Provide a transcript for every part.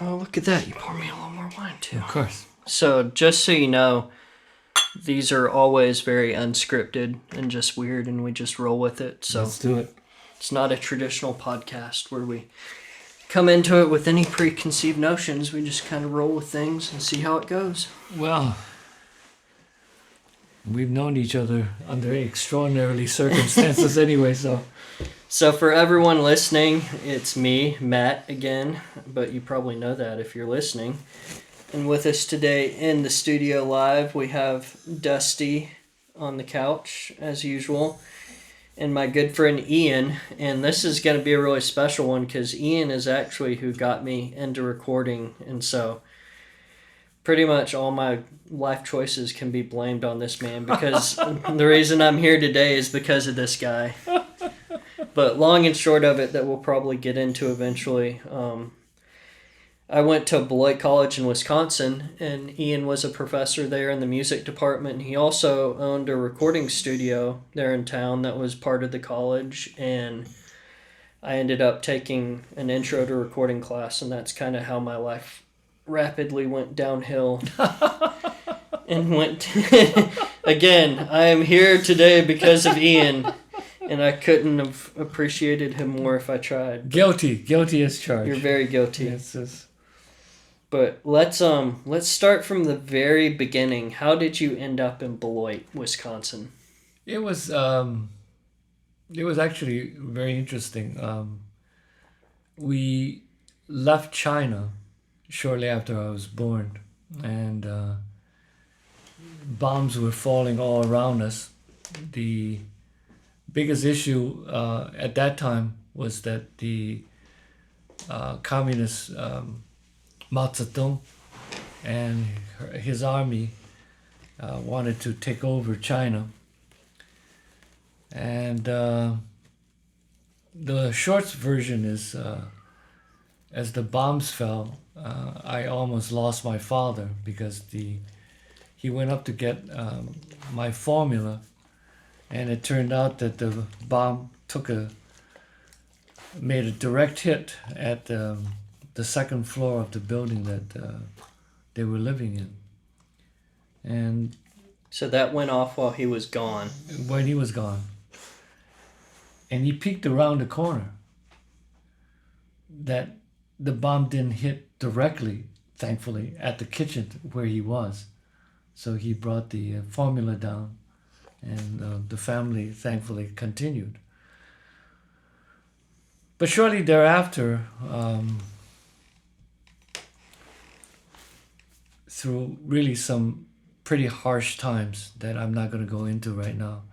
Oh, look at that. You pour me a little more wine, too. Of course. So, just so you know, these are always very unscripted and just weird, and we just roll with it. So Let's do it. it's not a traditional podcast where we come into it with any preconceived notions. We just kind of roll with things and see how it goes. Well, we've known each other under extraordinarily circumstances anyway, so... So for everyone listening, it's me, Matt, again, but you probably know that if you're listening. And with us today in the studio live, we have Dusty on the couch, as usual, and my good friend Ian. And this is going to be a really special one because Ian is actually who got me into recording, and so pretty much all my life choices can be blamed on this man because the reason I'm here today is because of this guy. But long and short of it, that we'll probably get into eventually. I went to Beloit College in Wisconsin, and Ian was a professor there in the music department. He also owned a recording studio there in town that was part of the college, and I ended up taking an intro to recording class, and that's kind of how my life rapidly went downhill. And went... Again, I am here today because of Ian. And I couldn't have appreciated him more if I tried. Guilty as charged. You're very guilty. Yes. But let's start from the very beginning. How did you end up in Beloit, Wisconsin? It was actually very interesting. We left China shortly after I was born, and bombs were falling all around us. The biggest issue at that time was that the communist Mao Zedong and his army wanted to take over China. And the short version is, as the bombs fell, I almost lost my father because he went up to get my formula. And it turned out that the bomb made a direct hit at the second floor of the building that they were living in. And so that went off while he was gone. When he was gone. And he peeked around the corner. That the bomb didn't hit directly, thankfully, at the kitchen where he was. So he brought the formula down. And the family thankfully continued. But shortly thereafter, through really some pretty harsh times that I'm not going to go into right now,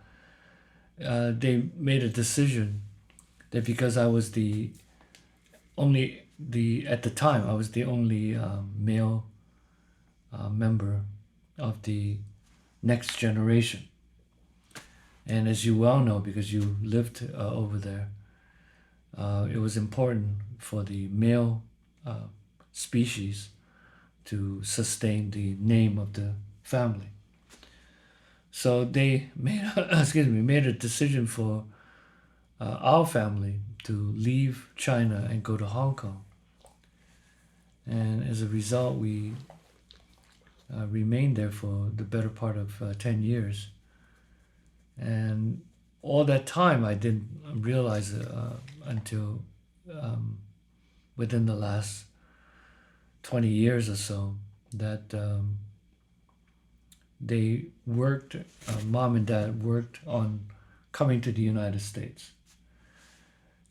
they made a decision that because I was at the time, I was the only male member of the next generation. And as you well know, because you lived over there, it was important for the male species to sustain the name of the family. So they made a decision for our family to leave China and go to Hong Kong. And as a result, we remained there for the better part of 10 years. And all that time, I didn't realize it until within the last 20 years or so that they worked, mom and dad worked on coming to the United States.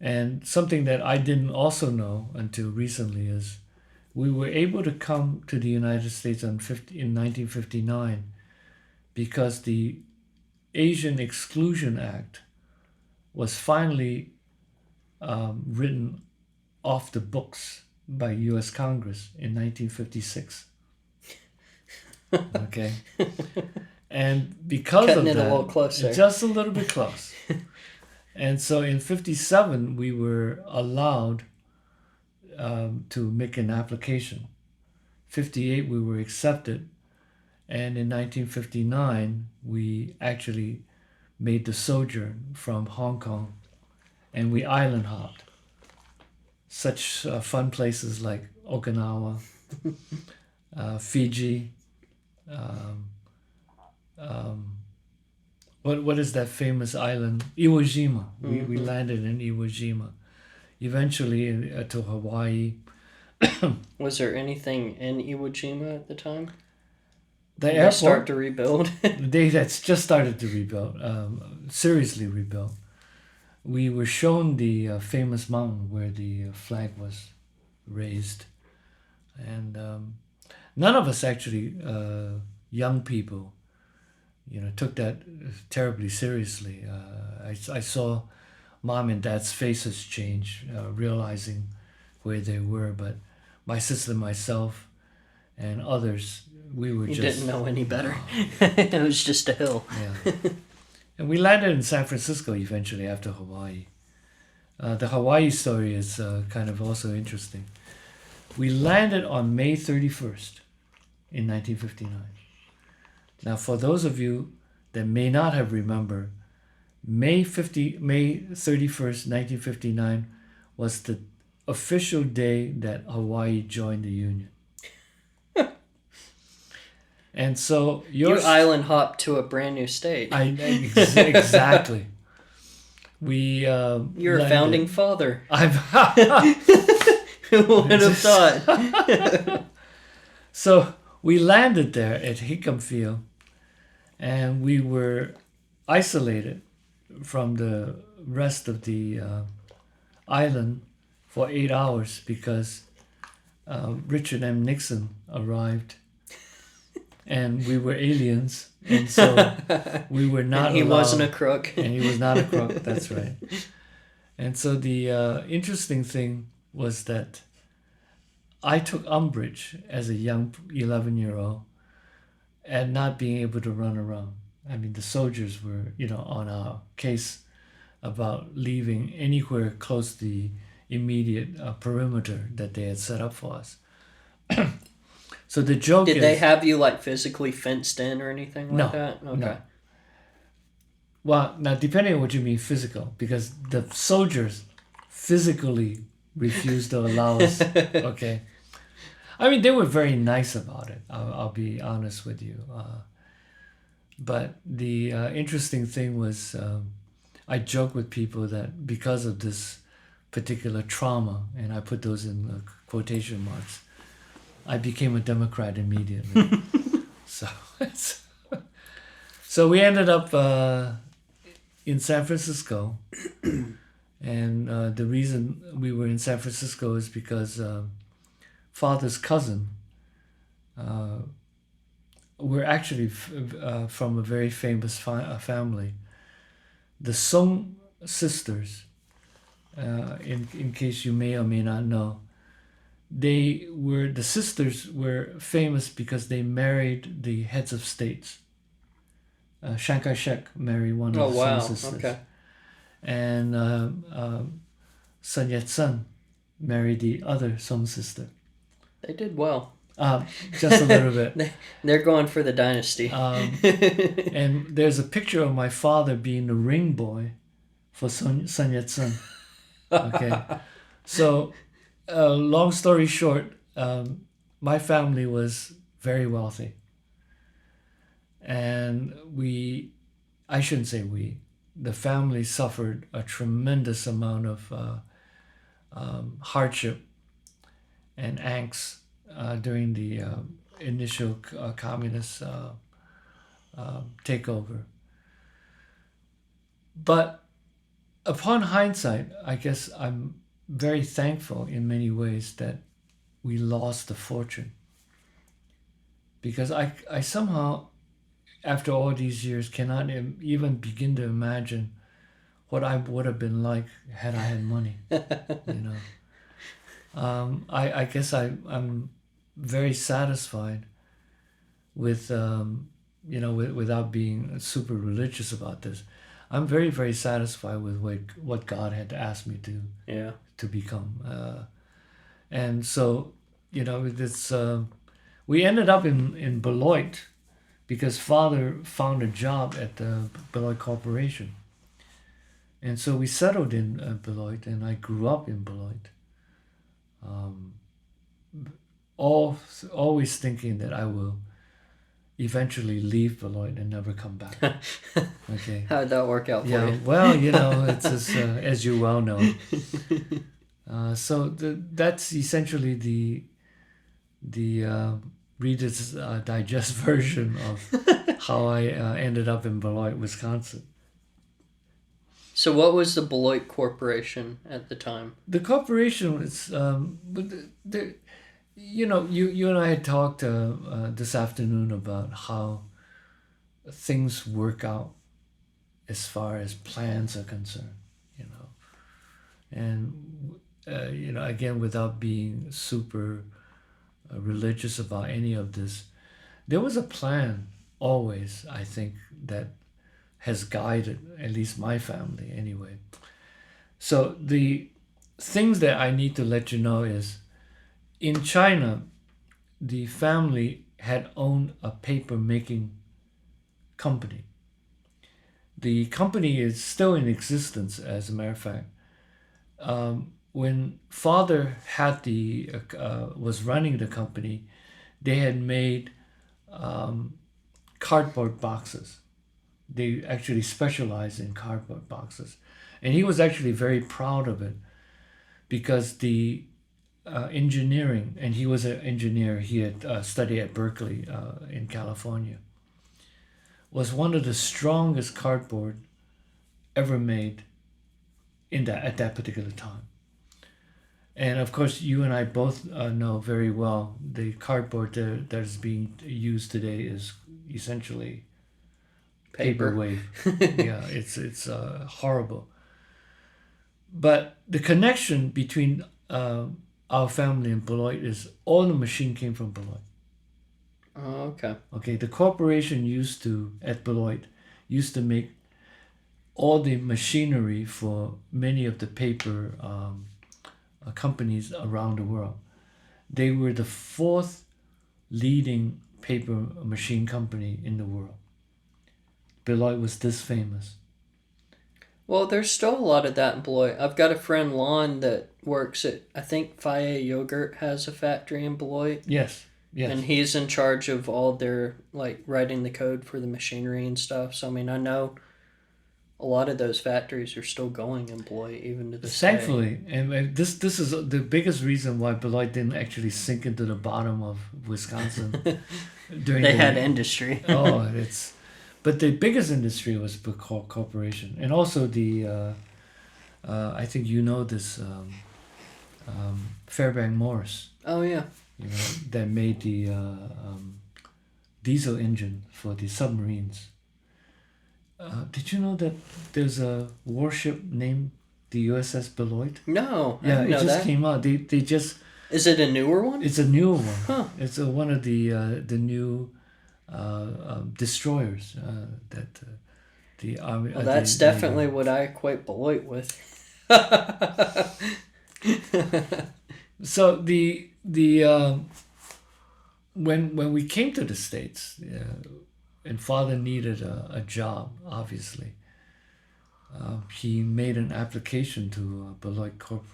And something that I didn't also know until recently is we were able to come to the United States in 1959 because the Asian Exclusion Act was finally written off the books by U.S. Congress in 1956. Okay? And because Cutting of it a little closer. just a little bit close. And so in 57, we were allowed to make an application. 58, we were accepted. And in 1959, we actually made the sojourn from Hong Kong, and we island hopped. Such fun places like Okinawa, Fiji. Um, um, what is that famous island? Iwo Jima. We landed in Iwo Jima. Eventually to Hawaii. Was there anything in Iwo Jima at the time? The Did airport. they start to rebuild? That's just started to rebuild. Seriously rebuild. We were shown the famous mountain where the flag was raised, and none of us actually, young people, took that terribly seriously. I saw mom and dad's faces change, realizing where they were, but my sister, myself, and others, we were You just didn't know any better. It was just a hill. Yeah. And we landed in San Francisco eventually after Hawaii. The Hawaii story is kind of also interesting. We landed on May 31st in 1959. Now, for those of you that may not have remembered, May 31st, 1959 was the official day that Hawaii joined the Union. And so you island hopped to a brand new state. Exactly. You're a founding father. Who would have thought? So we landed there at Hickam Field, and we were isolated from the rest of the island for 8 hours because Richard M. Nixon arrived. And we were aliens, and so we were not and he allowed. wasn't a crook. And he was not a crook, that's right. And so the interesting thing was that I took umbrage as a young 11-year-old at not being able to run around. I mean, the soldiers were, on our case about leaving anywhere close to the immediate perimeter that they had set up for us. So the joke is... Did they have you physically fenced in or anything like that? Okay. No. Well, now depending on what you mean physical, because the soldiers physically refused to allow us. Okay. I mean, they were very nice about it. I'll be honest with you. But the interesting thing was, I joke with people that because of this particular trauma, and I put those in quotation marks, I became a Democrat immediately. So we ended up in San Francisco, and the reason we were in San Francisco is because father's cousin, we're actually from a very famous family. The Song sisters, in case you may or may not know, the sisters were famous because they married the heads of states. Chiang Kai-shek married one of the Song sisters. Okay. And Sun Yat-sen married the other Song sister. They did well. Just a little bit. They're going for the dynasty. And there's a picture of my father being the ring boy for Sun Yat-sen. Okay. So, long story short, my family was very wealthy. And I shouldn't say the family suffered a tremendous amount of hardship and angst during the initial communist takeover. But upon hindsight, I guess I'm very thankful in many ways that we lost the fortune. Because I somehow, after all these years, cannot even begin to imagine what I would have been like had I had money. I guess I'm very satisfied with, without being super religious about this. I'm very, very satisfied with what God had asked me to become. And so, this we ended up in Beloit because father found a job at the Beloit Corporation. And so we settled in Beloit, and I grew up in Beloit. always thinking that I will eventually leave Beloit and never come back. Okay. How'd that work out for you? Well, it's as you well know. That's essentially the Reader's Digest version of how I ended up in Beloit, Wisconsin. So what was the Beloit Corporation at the time? The corporation was, you and I had talked this afternoon about how things work out as far as plans are concerned, and again, without being super religious about any of this, there was a plan always, I think, that has guided at least my family anyway. So the things that I need to let you know is, in China, the family had owned a paper making company. The company is still in existence, as a matter of fact. When father had was running the company, they had made cardboard boxes. They actually specialized in cardboard boxes. And he was actually very proud of it, because the engineering, and he was an engineer, he had studied at Berkeley in California, was one of the strongest cardboard ever made at that particular time. And of course, you and I both know very well the cardboard that is being used today is essentially paperweight. Yeah, it's horrible. But the connection between our family and Beloit is all the machine came from Beloit. Oh, okay. Okay, the corporation at Beloit used to make all the machinery for many of the paper companies around the world. They were the fourth leading paper machine company in the world. Beloit was this famous. Well, there's still a lot of that in Beloit. I've got a friend, Lon, that works at, I think Faye Yogurt has a factory in Beloit. Yes. And he's in charge of all their, writing the code for the machinery and stuff. So, I know a lot of those factories are still going in Beloit, even to this day. Thankfully. And this is the biggest reason why Beloit didn't actually sink into the bottom of Wisconsin. They had industry. But the biggest industry was the corporation. And also the, I think you know this, Fairbank Morse. Oh, yeah. That made the diesel engine for the submarines. Did you know that there's a warship named the USS Beloit? No, yeah, I didn't know it just that. came out. They just. Is it a newer one? It's a newer one. Huh. It's one of the new destroyers that the army. Well, that's definitely what I equate Beloit with. So when we came to the States, and father needed a job, obviously, he made an application to Beloit Corp,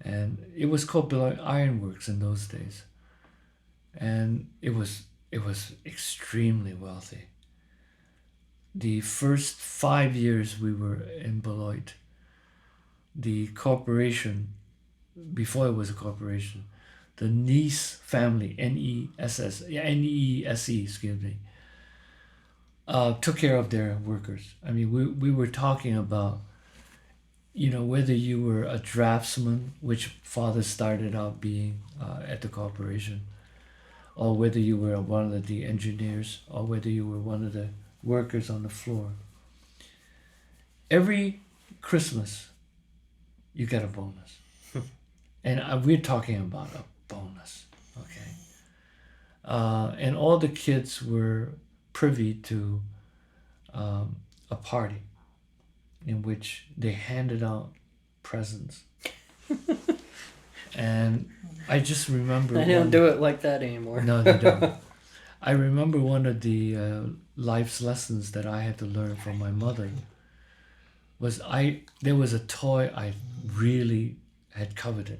and it was called Beloit Ironworks in those days, and it was extremely wealthy. The first 5 years we were in Beloit, the corporation, before it was a corporation, the Niese family, N-E-E-S-E, took care of their workers. We were talking about, whether you were a draftsman, which father started out being at the corporation, or whether you were one of the engineers, or whether you were one of the workers on the floor. Every Christmas, you get a bonus. And we're talking about a bonus, okay? And all the kids were privy to a party in which they handed out presents. And I just remember... They don't do it like that anymore. No, they don't. I remember one of the life's lessons that I had to learn from my mother was there was a toy I really had coveted.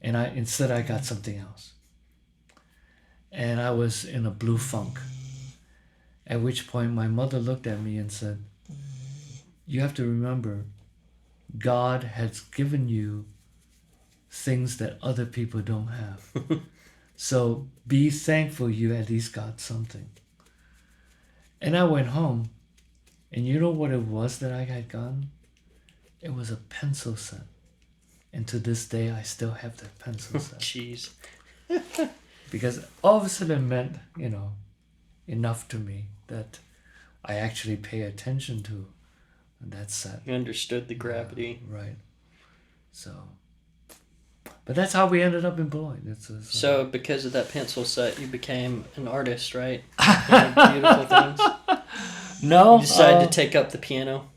and instead I got something else. And I was in a blue funk. At which point my mother looked at me and said, "You have to remember, God has given you things that other people don't have. So be thankful you at least got something." And I went home, and you know what it was that I had gotten? It was a pencil set. And to this day, I still have that pencil set. Jeez. Because all of a sudden it meant, enough to me that I actually pay attention to that set. You understood the gravity. Right. So, but that's how we ended up in Beloit. So because of that pencil set, you became an artist, right? Beautiful things. No. You decided to take up the piano.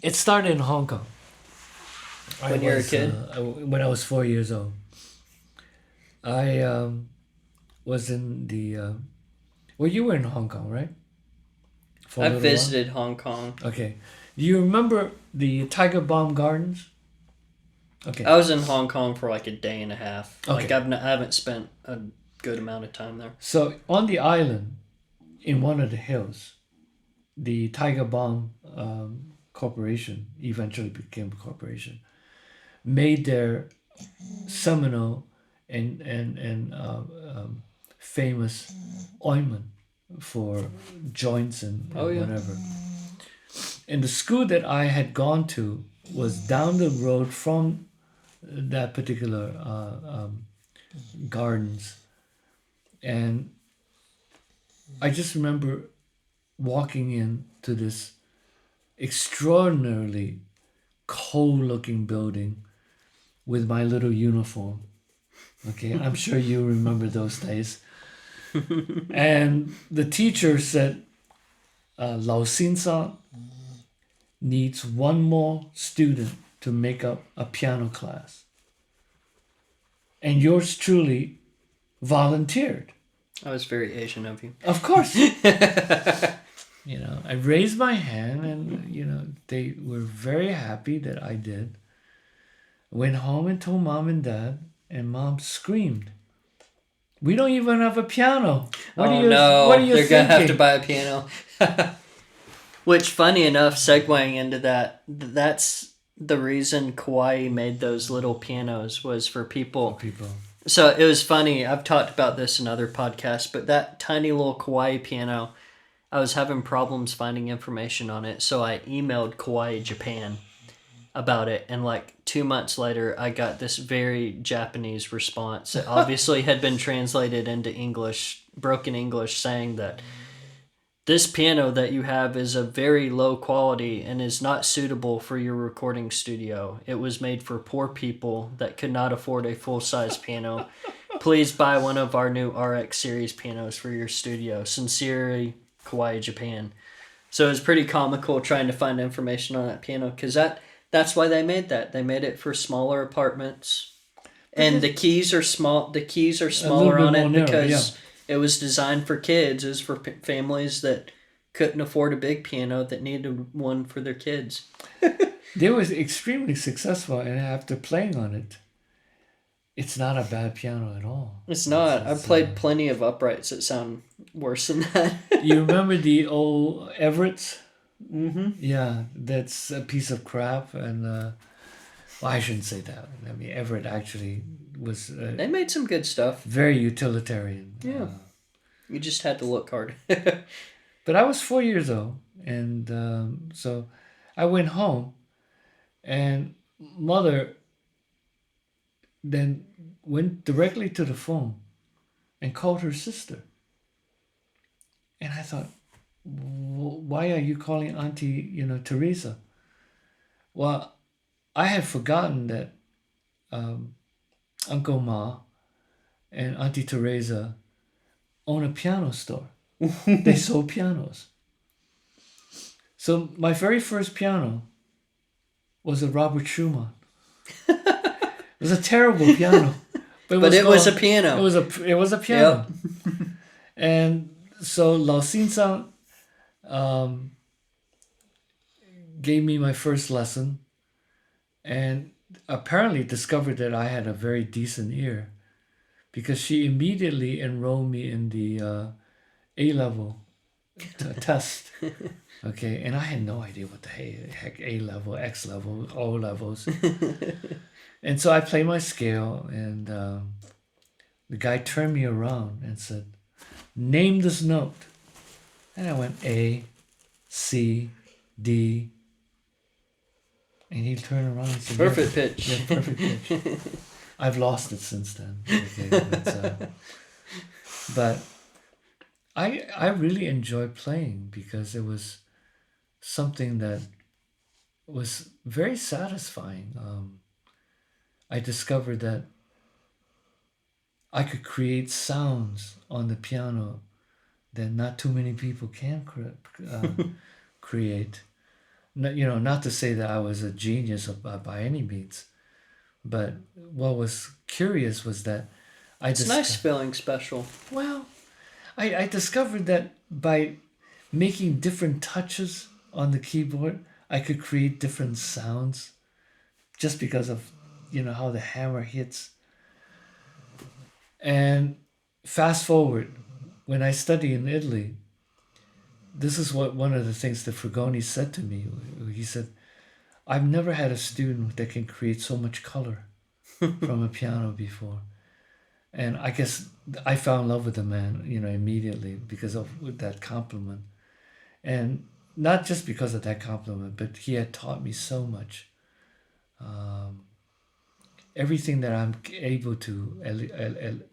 It started in Hong Kong. When you were a kid? When I was 4 years old. I was in the... well, you were in Hong Kong, right? I visited Hong Kong. Okay. Do you remember the Tiger Balm Gardens? Okay. I was in Hong Kong for like a day and a half. Okay. Like I haven't spent a good amount of time there. So on the island, in one of the hills, the Tiger Balm Corporation, eventually became a corporation, made their seminal and famous ointment for joints and whatever. And the school that I had gone to was down the road from that particular gardens. And I just remember walking into this extraordinarily cold-looking building with my little uniform. Okay, I'm sure you remember those days. And the teacher said, "Lao Xin San needs one more student to make up a piano class. And yours truly volunteered." I was very Asian of you. Of course. I raised my hand and, they were very happy that I did. Went home and told Mom and Dad, and Mom screamed, "We don't even have a piano. What are you they're going to have to thinking?" buy a piano. Which, funny enough, segueing into that's the reason Kauai made those little pianos was for people. So it was funny. I've talked about this in other podcasts, but that tiny little Kauai piano, I was having problems finding information on it. So I emailed Kauai, Japan about it. And like 2 months later, I got this very Japanese response that obviously had been translated into English, broken English, saying that this piano that you have is of very low quality and is not suitable for your recording studio. It was made for poor people that could not afford a full-size piano. Please buy one of our new RX series pianos for your studio. Sincerely, Kauai, Japan. So it was pretty comical trying to find information on that piano because that's why they made that. They made it for smaller apartments. And the keys are small. The keys are smaller on it because it was designed for kids. It was for families that couldn't afford a big piano that needed one for their kids. They was extremely successful, and after playing on it, it's not a bad piano at all. It's not. I've played plenty of uprights that sound worse than that. You remember the old Everett's? Mm-hmm. Yeah, that's a piece of crap, and well, I shouldn't say that. I mean, Everett actually was. They made some good stuff. Very utilitarian. Yeah, you just had to look hard. But I was 4 years old, and so I went home, and Mother then went directly to the phone and called her sister. And I thought, why are you calling Auntie, Teresa? Well, I had forgotten that Uncle Ma and Auntie Teresa own a piano store. They sold pianos. So my very first piano was a Robert Schumann. It was a terrible piano. But it was a piano. It was a piano. Yep. And so Lao Xin San gave me my first lesson, and apparently discovered that I had a very decent ear because she immediately enrolled me in the A-level test. Okay, and I had no idea what the heck A-level, X-level, O levels. And so I played my scale, and the guy turned me around and said, "Name this note." And I went A, C, D. And he turned around and said, Perfect pitch. Yeah, perfect pitch. I've lost it since then. Okay, but I really enjoy playing because it was something that was very satisfying. I discovered that I could create sounds on the piano that not too many people can create. Not to say that I was a genius by any means, but what was curious was that It's nice spelling special. Well, I discovered that by making different touches on the keyboard, I could create different sounds just because of, how the hammer hits. And fast forward, when I studied in Italy, this is what one of the things that Frugoni said to me. He said, "I've never had a student that can create so much color from a piano before." And I guess I fell in love with the man, immediately because of that compliment. And not just because of that compliment, but he had taught me so much. Everything that I'm able to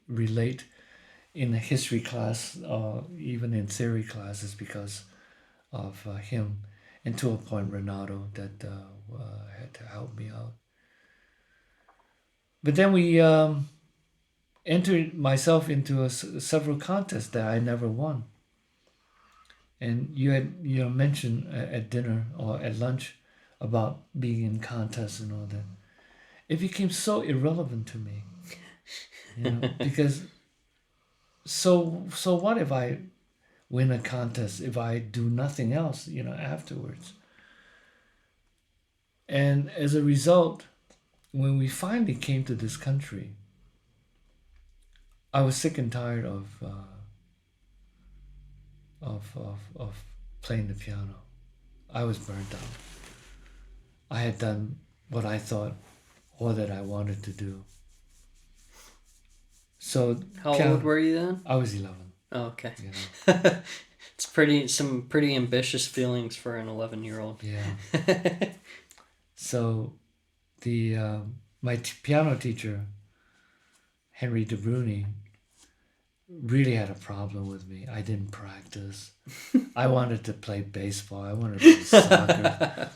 relate in a history class or even in theory classes because of him, and to a point Renato that had to help me out. But then we entered myself into several contests that I never won. And you had mentioned at dinner or at lunch about being in contests and all that. It became so irrelevant to me, because so what if I win a contest if I do nothing else, afterwards? And as a result, when we finally came to this country, I was sick and tired of playing the piano. I was burnt out. I had done what I thought all that I wanted to do. So how old were you then? I was 11. Oh, okay. It's some pretty ambitious feelings for an 11-year-old. Yeah. So the my piano teacher, Henry De Bruni, really had a problem with me. I didn't practice. I wanted to play baseball. I wanted to play soccer.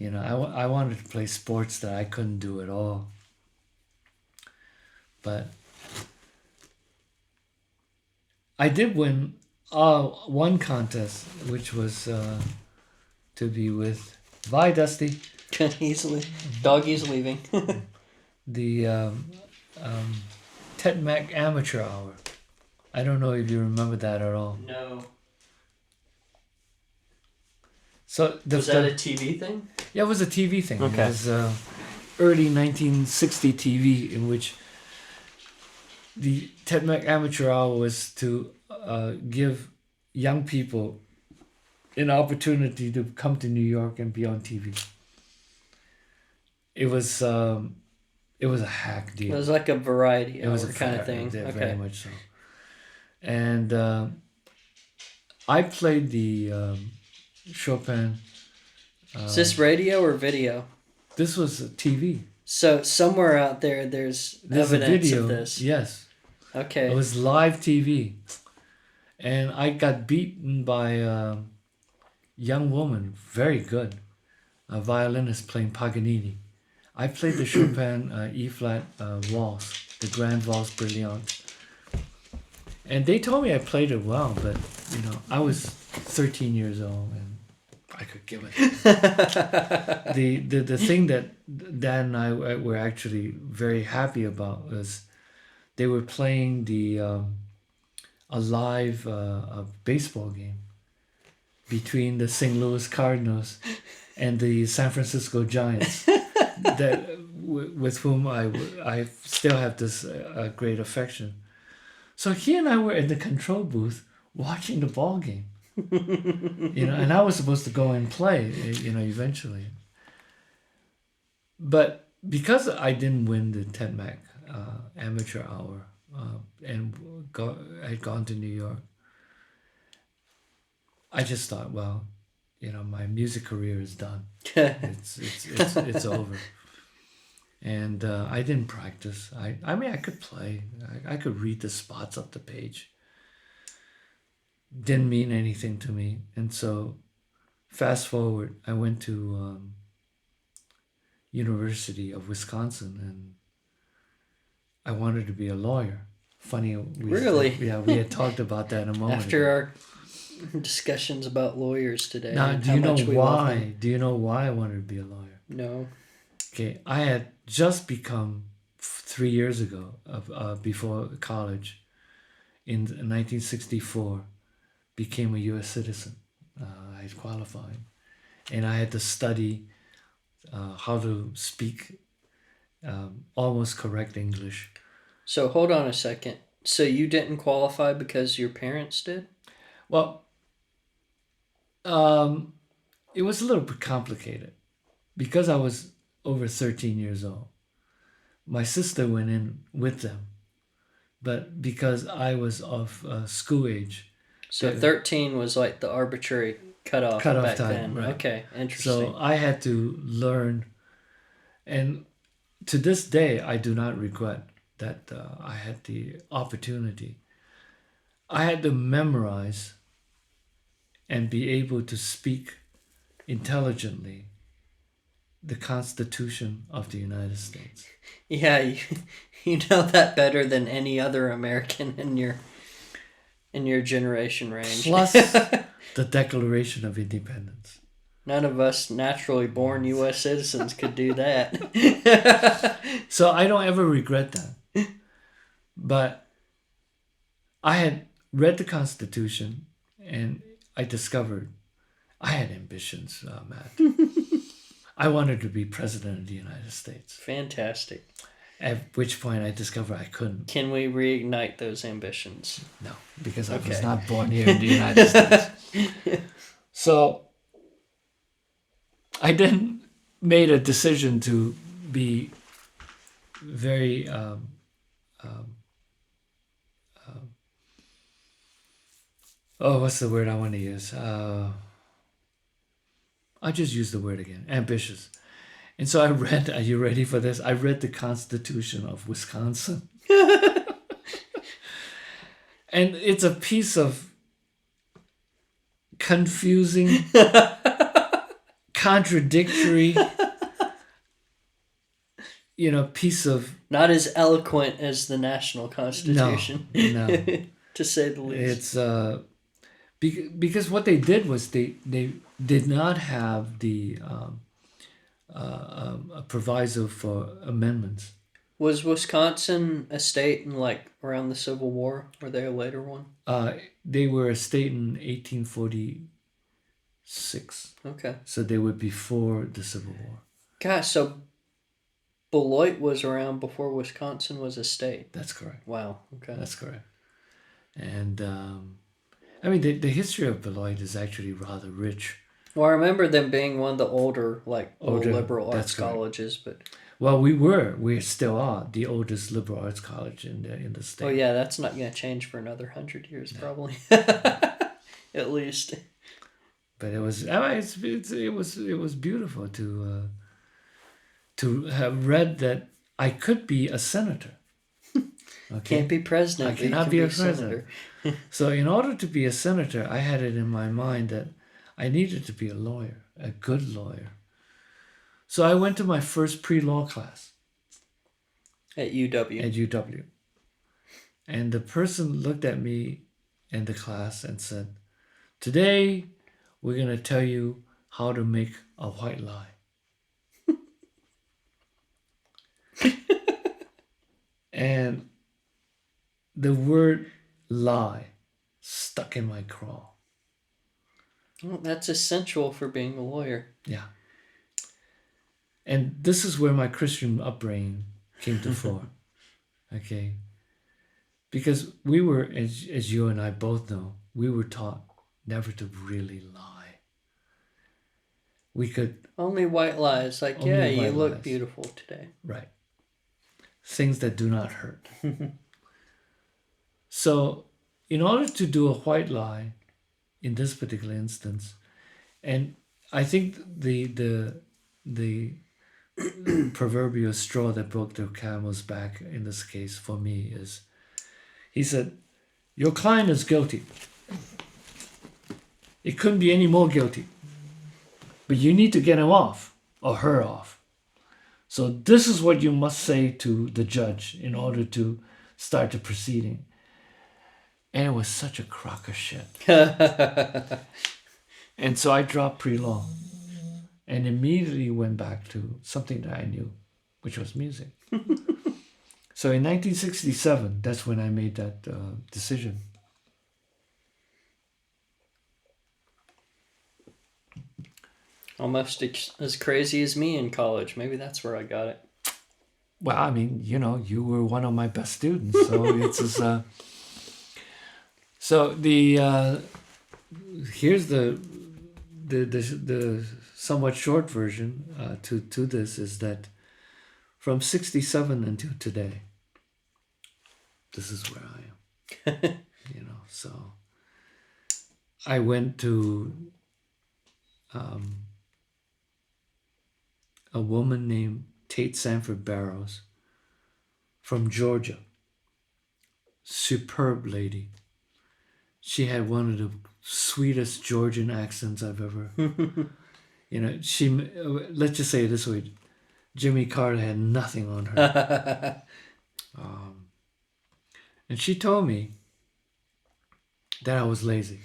I wanted to play sports that I couldn't do at all. But I did win one contest, which was to be with... Bye, Dusty. Doggy's leaving. The TEDMAC Amateur Hour. I don't know if you remember that at all. No. So was that a TV thing? Yeah, it was a TV thing. Okay. It was early 1960 TV, in which the TEDMAC Amateur Hour was to give young people an opportunity to come to New York and be on TV. It was a hack deal. It was like a variety hour kind of thing. Yeah, okay. Very much so. And I played the Chopin. Is this radio or video? This was TV. So somewhere out there's evidence a video of this. Yes. Okay. It was live TV. And I got beaten by a young woman, very good, a violinist playing Paganini. I played the Chopin E-flat waltz, the Grand Valse Brillante. And they told me I played it well, but, I was 13 years old and I could give it. The thing that Dan and I were actually very happy about was they were playing a live baseball game between the St. Louis Cardinals and the San Francisco Giants. That with whom I still have this great affection. So he and I were in the control booth watching the ball game. And I was supposed to go and play, eventually. But because I didn't win the Ted Mac amateur hour and I had gone to New York, I just thought, well, my music career is done. It's over. And I didn't practice. I mean, I could play. I could read the spots up the page. Didn't mean anything to me. And so, fast forward, I went to University of Wisconsin, and I wanted to be a lawyer. Funny. Really? We had talked about that a moment After ago. our discussions about lawyers today. Now, do you know why? Do you know why I wanted to be a lawyer? No. Okay, I had just become 3 years ago, before college, in 1964, became a U.S. citizen. I had qualified, and I had to study how to speak almost correct English. So hold on a second. So you didn't qualify because your parents did? Well, it was a little bit complicated because I was over 13 years old. My sister went in with them, but because I was of school age. So 13 was like the arbitrary cutoff back time, then. right. Okay, interesting. So I had to learn, and to this day, I do not regret that I had the opportunity. I had to memorize and be able to speak intelligently the Constitution of the United States. Yeah, you know that better than any other American in your generation range. Plus the Declaration of Independence. None of us naturally born U.S. citizens could do that. So I don't ever regret that. But I had read the Constitution, and I discovered I had ambitions, Matt. I wanted to be president of the United States. Fantastic. At which point I discovered I couldn't. Can we reignite those ambitions? No, because I was not born here in the United States. So I then made a decision to be very what's the word I want to use? I'll just use the word again. Ambitious. And so I read, are you ready for this? I read the Constitution of Wisconsin. And it's a piece of confusing, contradictory, piece of... Not as eloquent as the national Constitution. No. To say the least. It's... because what they did was they did not have the a proviso for amendments. Was Wisconsin a state in around the Civil War? Were they a later one? They were a state in 1846. Okay. So they were before the Civil War. Gosh, so Beloit was around before Wisconsin was a state. That's correct. Wow. Okay. That's correct. And I mean, the history of Beloit is actually rather rich. Well, I remember them being one of the older liberal arts colleges, but... Well, we still are the oldest liberal arts college in the state. Oh yeah, that's not going to change for another 100 years, probably. At least. But it was beautiful to have read that I could be a senator. Okay? Can't be president. I cannot be a president. So in order to be a senator, I had it in my mind that I needed to be a lawyer, a good lawyer. So I went to my first pre-law class. At UW. At UW. And the person looked at me in the class and said, "Today, we're going to tell you how to make a white lie." And the word lie stuck in my craw. Well, that's essential for being a lawyer. Yeah. And this is where my Christian upbringing came to fore. Okay. Because we were, as you and I both know, we were taught never to really lie. We could Only white lies. Like, Only yeah, you white look lies. beautiful today. Right. Things that do not hurt. So, in order to do a white lie, in this particular instance, and I think the proverbial straw that broke the camel's back in this case for me is, he said, your client is guilty. It couldn't be any more guilty. But you need to get him off or her off. So this is what you must say to the judge in order to start the proceeding. And it was such a crock of shit. And so I dropped pre-law and immediately went back to something that I knew, which was music. So in 1967, that's when I made that decision. Almost as crazy as me in college. Maybe that's where I got it. Well, I mean, you were one of my best students, so it's just, so here's the somewhat short version to this is that from 67 until today, this is where I am. So I went to a woman named Tate Sanford Barrows from Georgia. Superb lady. She had one of the sweetest Georgian accents I've ever. She. Let's just say it this way: Jimmy Carter had nothing on her. And she told me that I was lazy.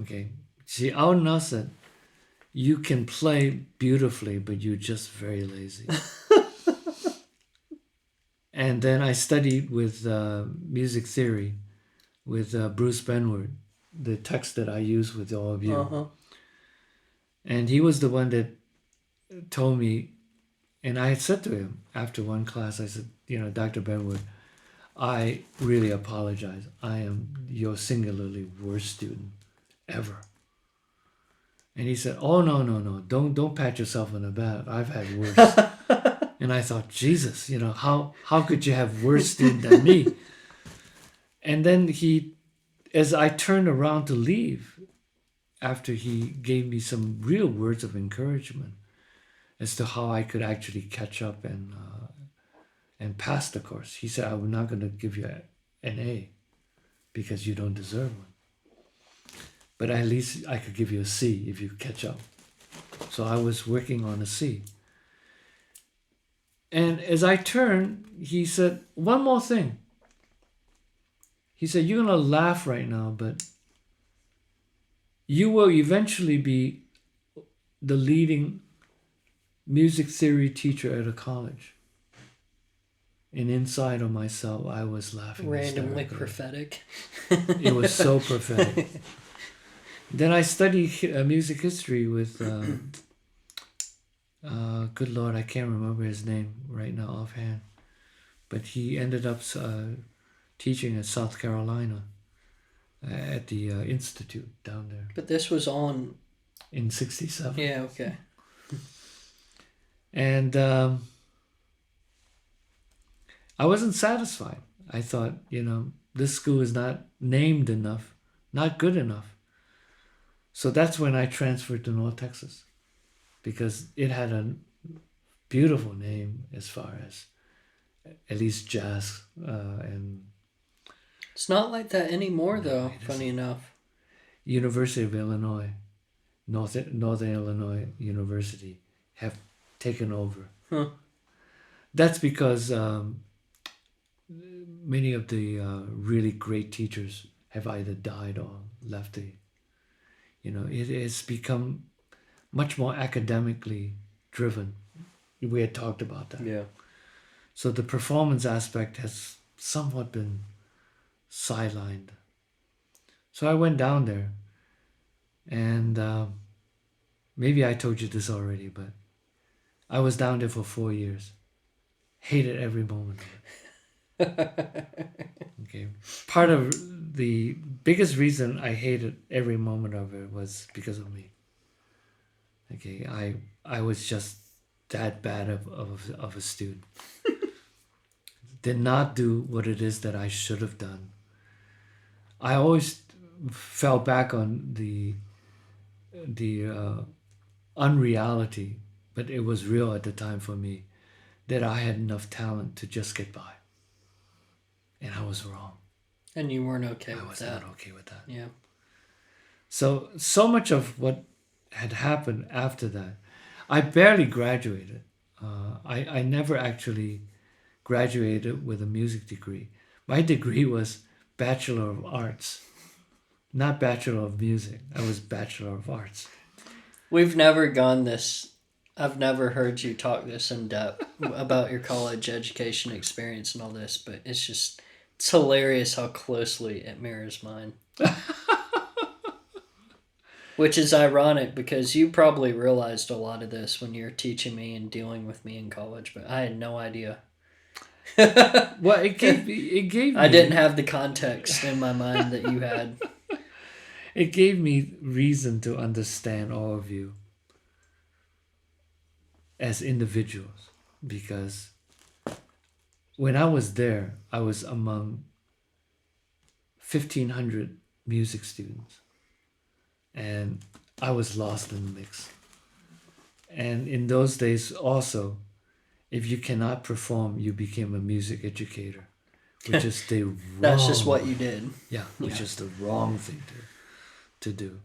Okay, she out and out said, "You can play beautifully, but you're just very lazy." And then I studied with music theory with Bruce Benward, the text that I use with all of you. Uh-huh. And he was the one that told me, and I had said to him after one class, I said, Dr. Benward, I really apologize. I am your singularly worst student ever. And he said, oh, no. Don't pat yourself on the back. I've had worse. And I thought, Jesus, how could you have worse student than me? And then as I turned around to leave, after he gave me some real words of encouragement as to how I could actually catch up and pass the course, he said, I'm not going to give you an A because you don't deserve one. But at least I could give you a C if you catch up. So I was working on a C. And as I turned, he said, one more thing. He said, you're going to laugh right now, but you will eventually be the leading music theory teacher at a college. And inside of myself, I was laughing. Randomly prophetic. It was so prophetic. Then I studied music history with, good Lord, I can't remember his name right now offhand. But he ended up teaching at South Carolina at the Institute down there. But this was on... In 67. Yeah, okay. And I wasn't satisfied. I thought, this school is not named enough, not good enough. So that's when I transferred to North Texas, because it had a beautiful name as far as at least jazz and... It's not like that anymore, though, funny enough. University of Illinois, Northern Illinois University have taken over. Huh. That's because many of the really great teachers have either died or left the... it has become much more academically driven. We had talked about that. Yeah. So the performance aspect has somewhat been sidelined. So I went down there, and maybe I told you this already, but I was down there for 4 years. Hated every moment of it. Okay. Part of the biggest reason I hated every moment of it was because of me. Okay. I was just that bad of a student. Did not do what it is that I should have done. I always fell back on the unreality, but it was real at the time for me, that I had enough talent to just get by. And I was wrong. And you weren't okay with that. I was not okay with that. Yeah. So much of what had happened after that, I barely graduated. I never actually graduated with a music degree. My degree was Bachelor of Arts, not Bachelor of Music. I was Bachelor of Arts. We've never gone this. I've never heard you talk this in depth about your college education experience and all this, but it's hilarious how closely it mirrors mine. Which is ironic because you probably realized a lot of this when you were teaching me and dealing with me in college, but I had no idea. Well, it gave me. I didn't have the context in my mind that you had. It gave me reason to understand all of you as individuals, because when I was there, I was among 1,500 music students, and I was lost in the mix. And in those days also, if you cannot perform, you became a music educator, which is the wrong... That's just what you did. Yeah, which is the wrong thing to do.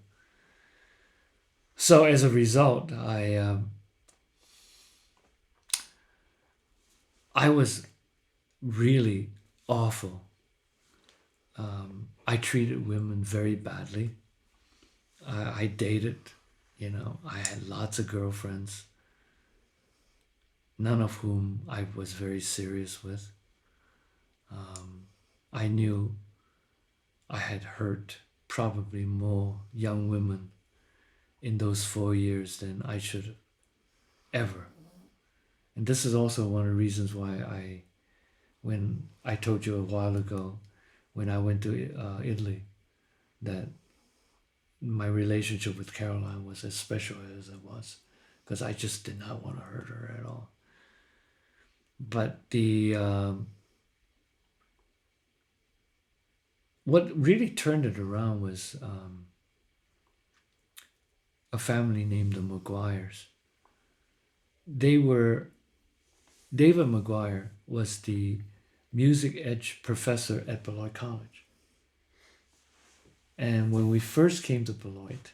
So as a result, I was really awful. I treated women very badly. I dated, I had lots of girlfriends, none of whom I was very serious with. I knew I had hurt probably more young women in those 4 years than I should have ever. And this is also one of the reasons why when I told you a while ago, when I went to Italy, that my relationship with Caroline was as special as it was, because I just did not want to hurt her at all. But what really turned it around was a family named the Maguires. David Maguire was the music ed professor at Beloit College. And when we first came to Beloit,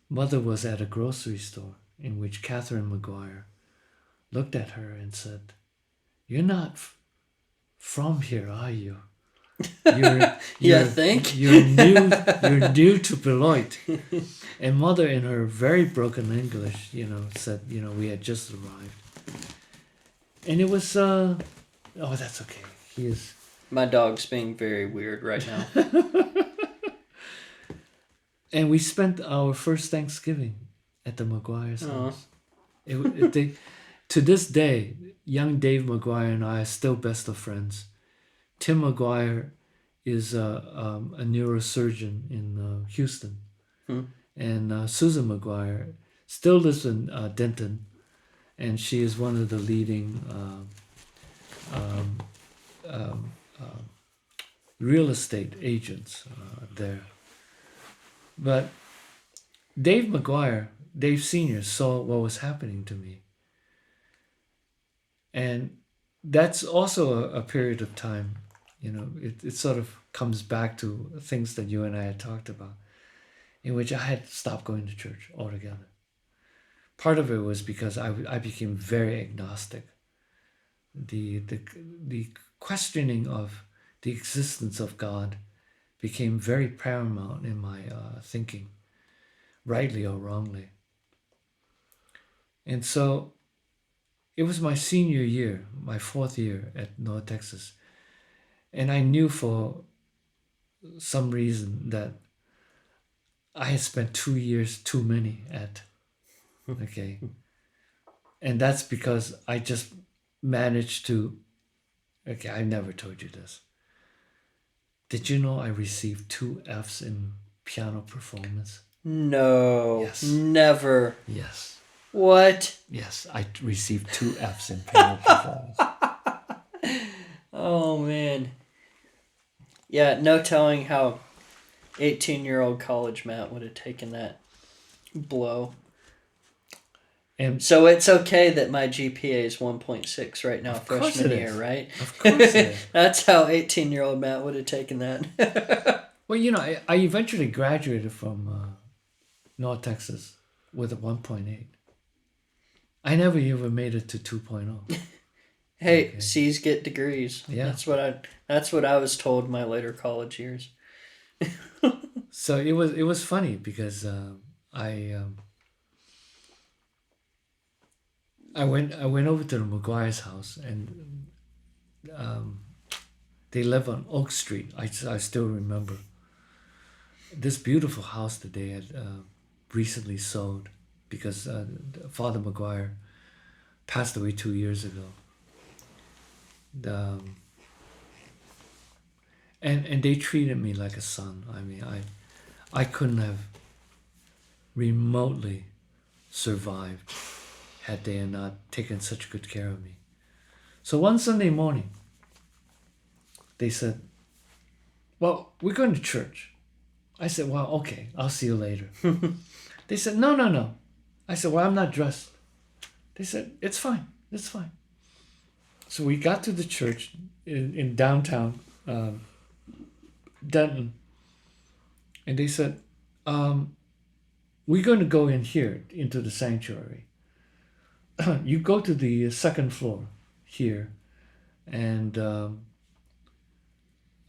Mother was at a grocery store in which Catherine Maguire looked at her and said, "You're not from here, are you? You think? You're new to Beloit." And Mother, in her very broken English, said, we had just arrived. And it was, that's okay. He is... My dog's being very weird right now. And we spent our first Thanksgiving at the Maguire's house. To this day, young Dave Maguire and I are still best of friends. Tim Maguire is a neurosurgeon in Houston. And Susan Maguire still lives in Denton, and she is one of the leading real estate agents there. But Dave Sr. saw what was happening to me. And that's also a period of time, it sort of comes back to things that you and I had talked about, in which I had stopped going to church altogether. Part of it was because I became very agnostic. The questioning of the existence of God became very paramount in my thinking, rightly or wrongly. And so it was my senior year, my 4th year at North Texas. And I knew for some reason that I had spent 2 years too many at, okay. And that's because I just managed to. Okay, I never told you this. Did you know I received 2 Fs in piano performance? No. Yes. Never. Yes. What? Yes, I received 2 Fs in piano performance. Oh, man. Yeah, no telling how 18-year-old college Matt would have taken that blow. And So it's okay that my GPA is 1.6 right now, Of course freshman it year, is. right? Of course it is. That's how 18-year-old Matt would have taken that. Well, I eventually graduated from North Texas with a 1.8. I never even made it to 2.0. Hey, Okay. C's get degrees. Yeah. That's what I was told my later college years. So it was funny because I went over to the McGuire's house, and they live on Oak Street. I still remember this beautiful house that they had recently sold because Father McGuire passed away 2 years ago. And they treated me like a son. I mean, I couldn't have remotely survived had they not taken such good care of me. So one Sunday morning, they said, well, we're going to church. I said, well, okay, I'll see you later. They said, no. I said, well, I'm not dressed. They said, it's fine. So we got to the church in downtown Denton. And they said, we're going to go in here into the sanctuary. You go to the second floor here, and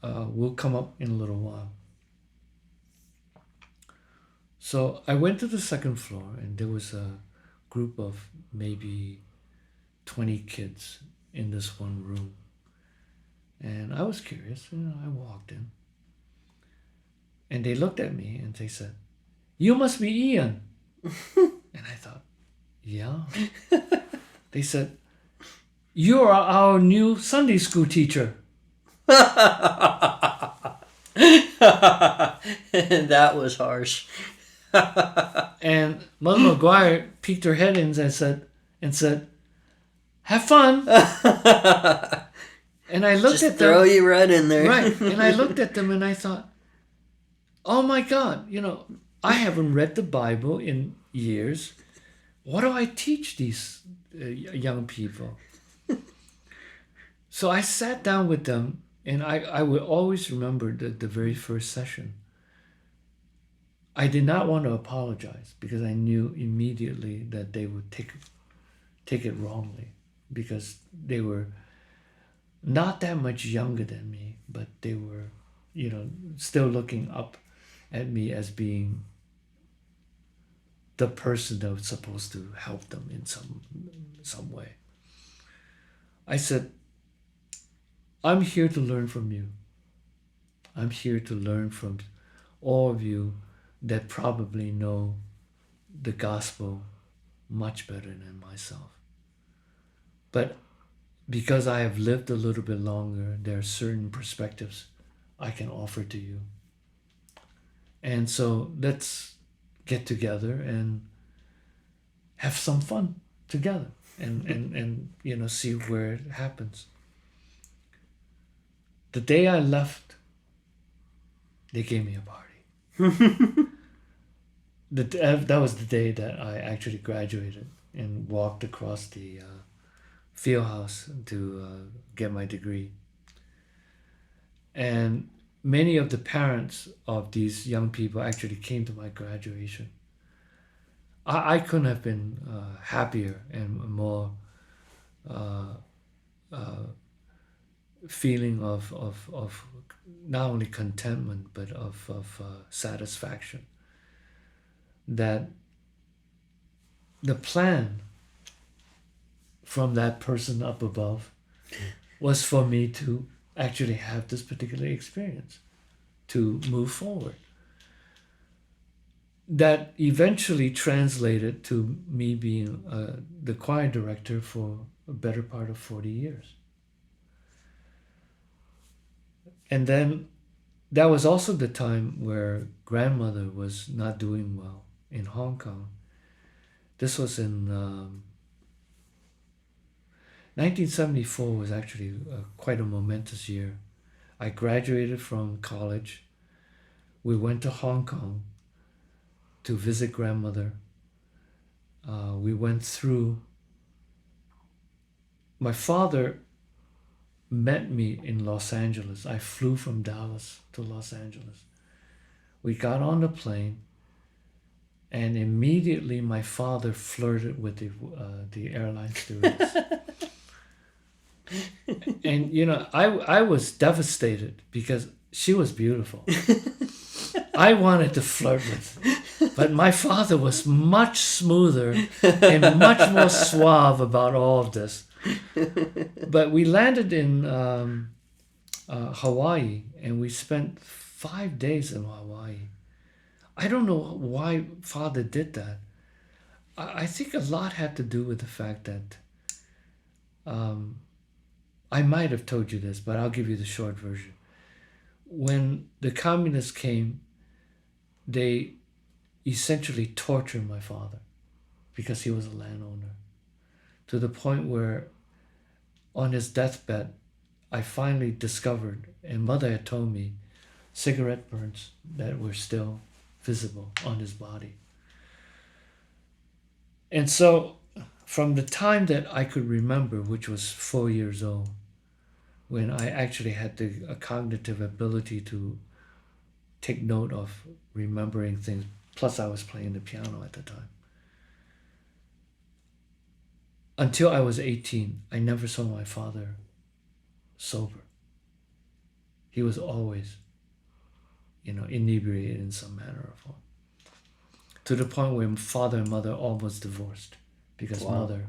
we'll come up in a little while. So I went to the second floor, and there was a group of maybe 20 kids in this one room. And I was curious, I walked in. And they looked at me and they said, you must be Ian. And I thought, yeah. They said, you are our new Sunday school teacher. That was harsh. And Mother McGuire peeked her head in and said, have fun. And I looked at them. Throw you right in there. Right. And I looked at them and I thought, oh my God, I haven't read the Bible in years. What do I teach these young people? So I sat down with them, and I will always remember the very first session. I did not want to apologize because I knew immediately that they would take it wrongly, because they were not that much younger than me, but they were, still looking up at me as being the person that was supposed to help them in some way. I said, I'm here to learn from you. I'm here to learn from all of you that probably know the gospel much better than myself. But because I have lived a little bit longer, there are certain perspectives I can offer to you. And so let's get together and have some fun together and see where it happens. The day I left, they gave me a party. That was the day that I actually graduated and walked across the field house to get my degree. And many of the parents of these young people actually came to my graduation. I couldn't have been happier and more feeling of not only contentment but of satisfaction that the plan from that person up above was for me to actually have this particular experience, to move forward. that eventually translated to me being the choir director for a better part of 40 years. And then that was also the time where grandmother was not doing well in Hong Kong. This was in 1974 was actually quite a momentous year. I graduated from college. We went to Hong Kong to visit grandmother. We went through. My father met me in Los Angeles. I flew from Dallas to Los Angeles. We got on the plane, and immediately my father flirted with the airline stewardess. And I was devastated because she was beautiful. I wanted to flirt with her, but my father was much smoother and much more suave about all of this. But we landed in Hawaii, and we spent 5 days in Hawaii. I don't know why father did that. I think a lot had to do with the fact that I might have told you this, but I'll give you the short version. When the communists came, they essentially tortured my father because he was a landowner, to the point where on his deathbed, I finally discovered, and mother had told me, cigarette burns that were still visible on his body. And so from the time that I could remember, which was 4 years old, when I actually had the cognitive ability to take note of remembering things, plus I was playing the piano at the time. Until I was 18, I never saw my father sober. He was always, inebriated in some manner or form. To the point where father and mother almost divorced because mother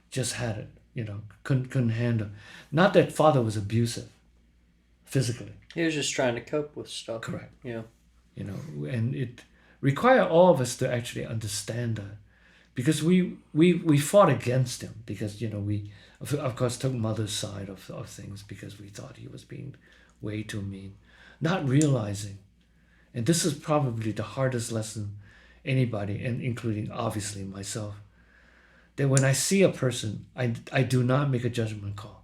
just had it, couldn't handle. Not that father was abusive physically. He was just trying to cope with stuff. Correct. Yeah. And it required all of us to actually understand that, because we fought against him because we of course took mother's side of things because we thought he was being way too mean, not realizing, and this is probably the hardest lesson anybody, and including obviously myself, that when I see a person, I do not make a judgment call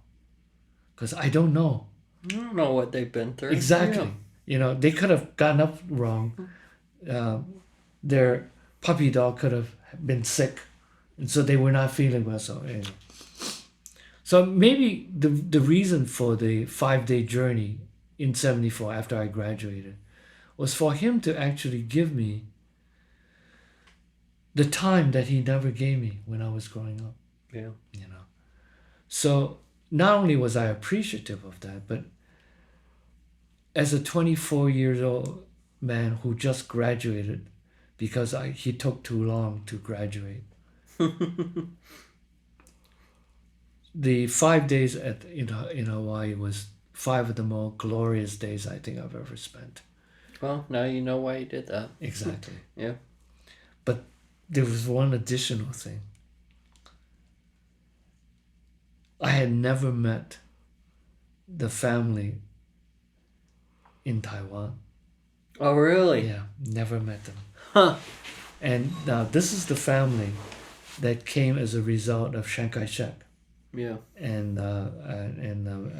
because I don't know. I don't know what they've been through. Exactly. Yeah. They could have gotten up wrong. Their puppy dog could have been sick, and so they were not feeling well. So maybe the reason for the 5-day journey in 74 after I graduated was for him to actually give me the time that he never gave me when I was growing up. Yeah. So not only was I appreciative of that, but as a 24-year-old man who just graduated because he took too long to graduate. The 5 days in Hawaii was 5 of the most glorious days I think I've ever spent. Well, now you know why you did that. Exactly. Yeah. But there was one additional thing. I had never met the family in Taiwan. Oh, really? Yeah, never met them. Huh. And now this is the family that came as a result of Chiang Kai-shek. Yeah. And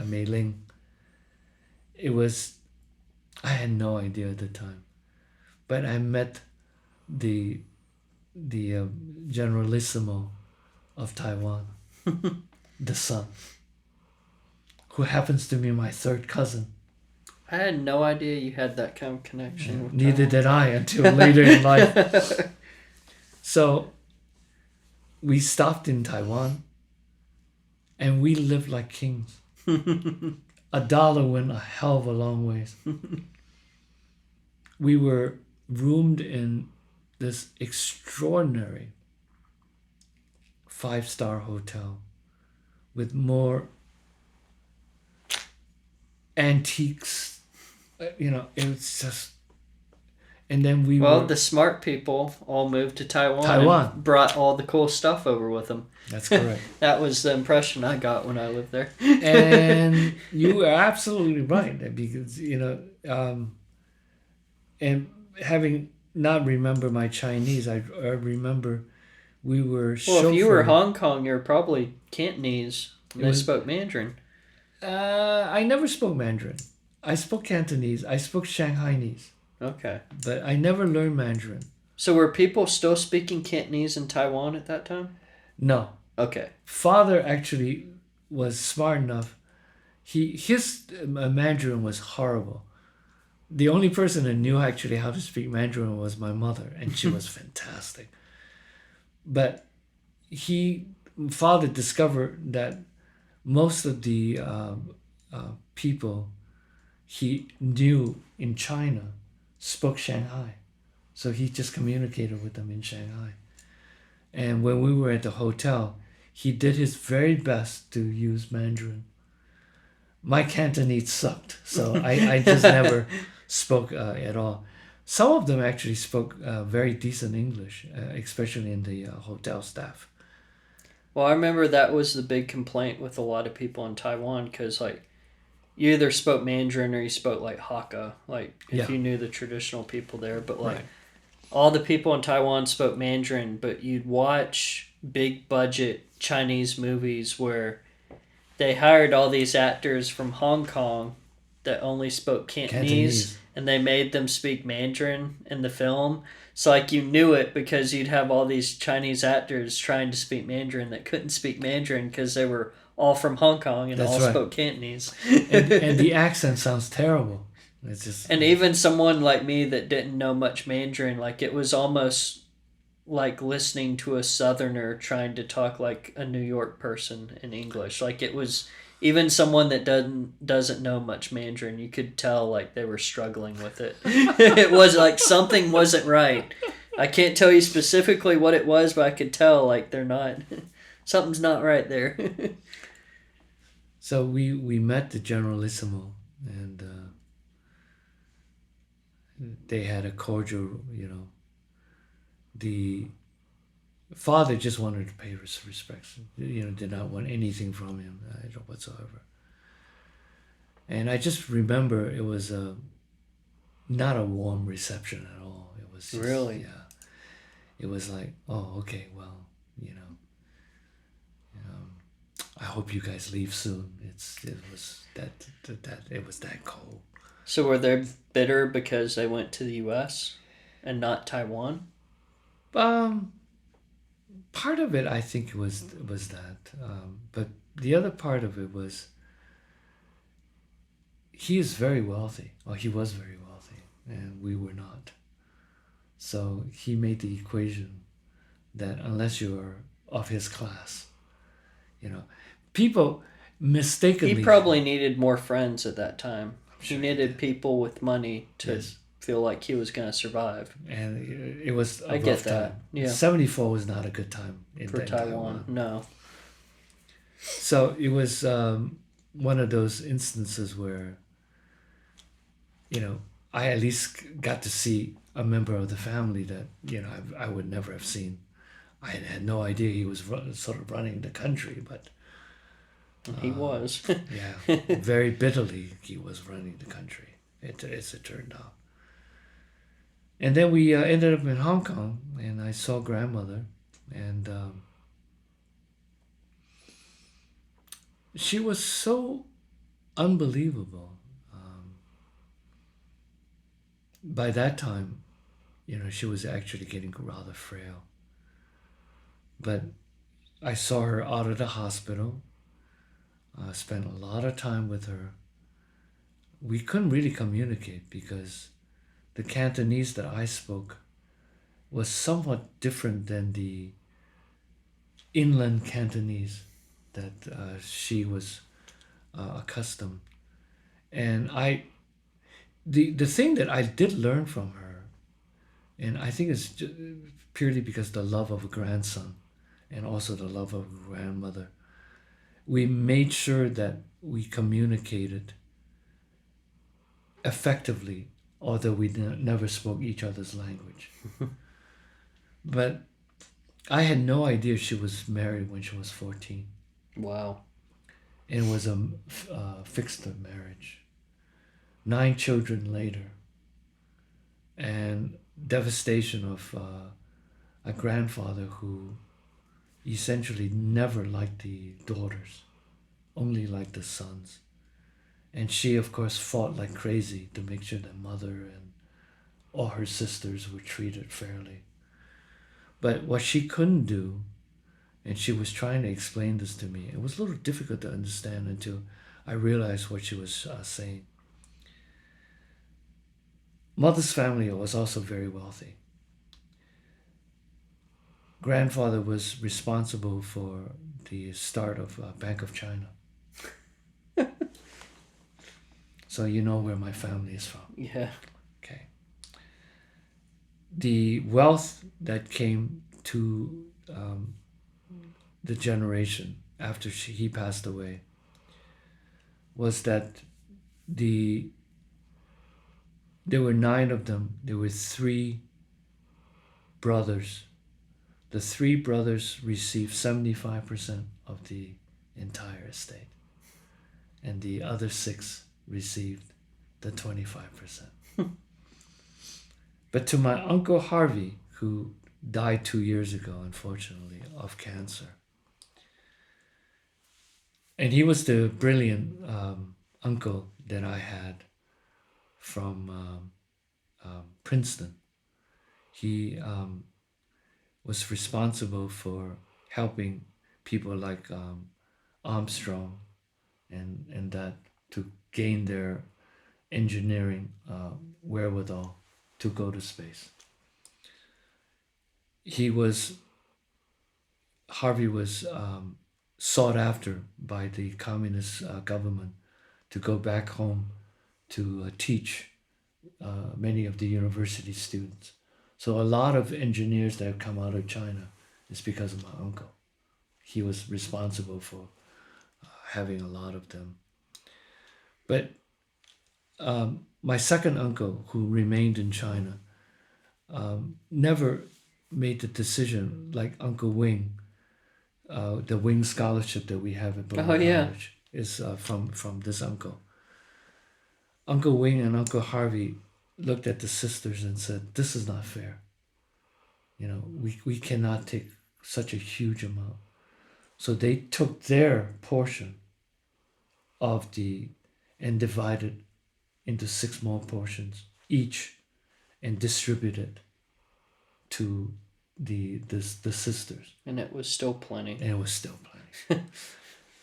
Mei Ling. I had no idea at the time, but I met the Generalissimo of Taiwan, the son, who happens to be my third cousin. I had no idea you had that kind of connection. With Neither did I until later in life. So we stopped in Taiwan, and we lived like kings. $1 went a hell of a long ways. We were roomed in this extraordinary 5-star hotel with more antiques. It was just, And then we Well, were the smart people all moved to Taiwan. And brought all the cool stuff over with them. That's correct. That was the impression I got when I lived there. And you are absolutely right, because and having not remember my Chinese, I remember we were. Well, if you were Hong Kong, you're probably Cantonese. And they spoke Mandarin. I never spoke Mandarin. I spoke Cantonese. I spoke Shanghainese. Okay. But I never learned Mandarin. So were people still speaking Cantonese in Taiwan at that time? No. Okay. Father actually was smart enough. His Mandarin was horrible. The only person that knew actually how to speak Mandarin was my mother, and she was fantastic. But father discovered that most of the people he knew in China spoke Shanghai. So he just communicated with them in Shanghai. And when we were at the hotel, he did his very best to use Mandarin. My Cantonese sucked, so I just never spoke at all. Some of them actually spoke very decent English, especially in the hotel staff. Well, I remember that was the big complaint with a lot of people in Taiwan, because like you either spoke Mandarin or you spoke like Hakka, like if you knew the traditional people there. But like all the people in Taiwan spoke Mandarin, but you'd watch big budget Chinese movies where they hired all these actors from Hong Kong that only spoke Cantonese. And they made them speak Mandarin in the film. So like you knew it because you'd have all these Chinese actors trying to speak Mandarin that couldn't speak Mandarin because they were all from Hong Kong and spoke Cantonese. and the accent sounds terrible. It's just. And even someone like me that didn't know much Mandarin, like it was almost like listening to a Southerner trying to talk like a New York person in English. Like it was. Even someone that doesn't know much Mandarin, you could tell like they were struggling with it. It was like something wasn't right. I can't tell you specifically what it was, but I could tell like they're not. Something's not right there. So we met the Generalissimo, and they had a cordial, the father just wanted to pay his respects, did not want anything from him whatsoever. And I just remember it was not a warm reception at all. It was just, really, it was like, oh, okay, well, I hope you guys leave soon. It was that cold. So were they bitter because they went to the U.S. and not Taiwan? Part of it, I think, was that, but the other part of it was he is very wealthy, or he was very wealthy, and we were not. So he made the equation that unless you are of his class, people mistakenly. He probably needed more friends at that time. Sure he needed people with money to feel like he was going to survive. And it was a I get that. time. Yeah. 74 was not a good time for Taiwan. No. So it was one of those instances where, I at least got to see a member of the family that, I would never have seen. I had no idea he was sort of running the country, but... he was. Yeah, very bitterly he was running the country, as it turned out. And then we ended up in Hong Kong, and I saw grandmother, and she was so unbelievable. By that time, she was actually getting rather frail. But I saw her out of the hospital. I spent a lot of time with her. We couldn't really communicate because the Cantonese that I spoke was somewhat different than the inland Cantonese that she was accustomed. And the thing that I did learn from her, and I think it's purely because the love of a grandson and also the love of a grandmother, we made sure that we communicated effectively although we never spoke each other's language. But I had no idea she was married when she was 14. Wow. And it was a fixed marriage. 9 children later. And devastation of a grandfather who essentially never liked the daughters, only liked the sons. And she, of course, fought like crazy to make sure that mother and all her sisters were treated fairly. But what she couldn't do, and she was trying to explain this to me, it was a little difficult to understand until I realized what she was saying. Mother's family was also very wealthy. Grandfather was responsible for the start of Bank of China. So you know where my family is from. Yeah. Okay. The wealth that came to the generation after he passed away was that there were 9 of them. There were 3 brothers. The 3 brothers received 75% of the entire estate, and the other 6 received the 25%. But to my Uncle Harvey, who died 2 years ago, unfortunately, of cancer, and he was the brilliant uncle that I had from Princeton. He was responsible for helping people like Armstrong and that to gain their engineering wherewithal to go to space. Harvey was sought after by the communist government to go back home to teach many of the university students. So a lot of engineers that have come out of China is because of my uncle. He was responsible for having a lot of them. But my second uncle, who remained in China, never made the decision like Uncle Wing. The Wing Scholarship that we have at Beloit College is from this uncle. Uncle Wing and Uncle Harvey looked at the sisters and said, "This is not fair. We cannot take such a huge amount." So they took their portion and divided into 6 more portions each and distributed to the sisters. And it was still plenty.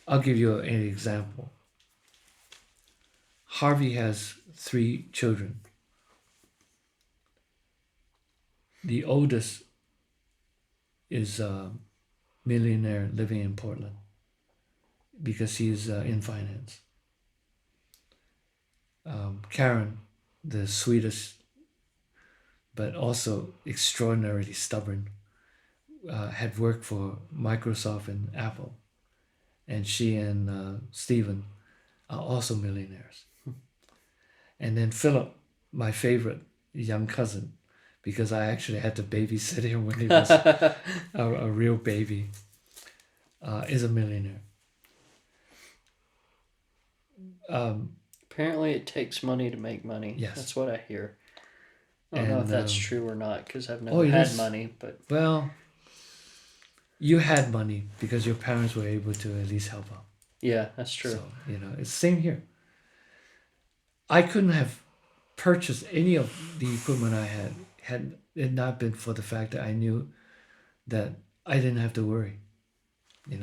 I'll give you an example. Harvey has 3 children. The oldest is a millionaire living in Portland because he's in finance. Karen, the sweetest but also extraordinarily stubborn, had worked for Microsoft and Apple, and she and Stephen are also millionaires. And then Philip, my favorite young cousin, because I actually had to babysit him when he was a real baby, is a millionaire. Apparently it takes money to make money. Yes. That's what I hear. I don't know if that's true or not, because I've never had money. But well, you had money because your parents were able to at least help out. Yeah, that's true. So, it's the same here. I couldn't have purchased any of the equipment I had it not been for the fact that I knew that I didn't have to worry.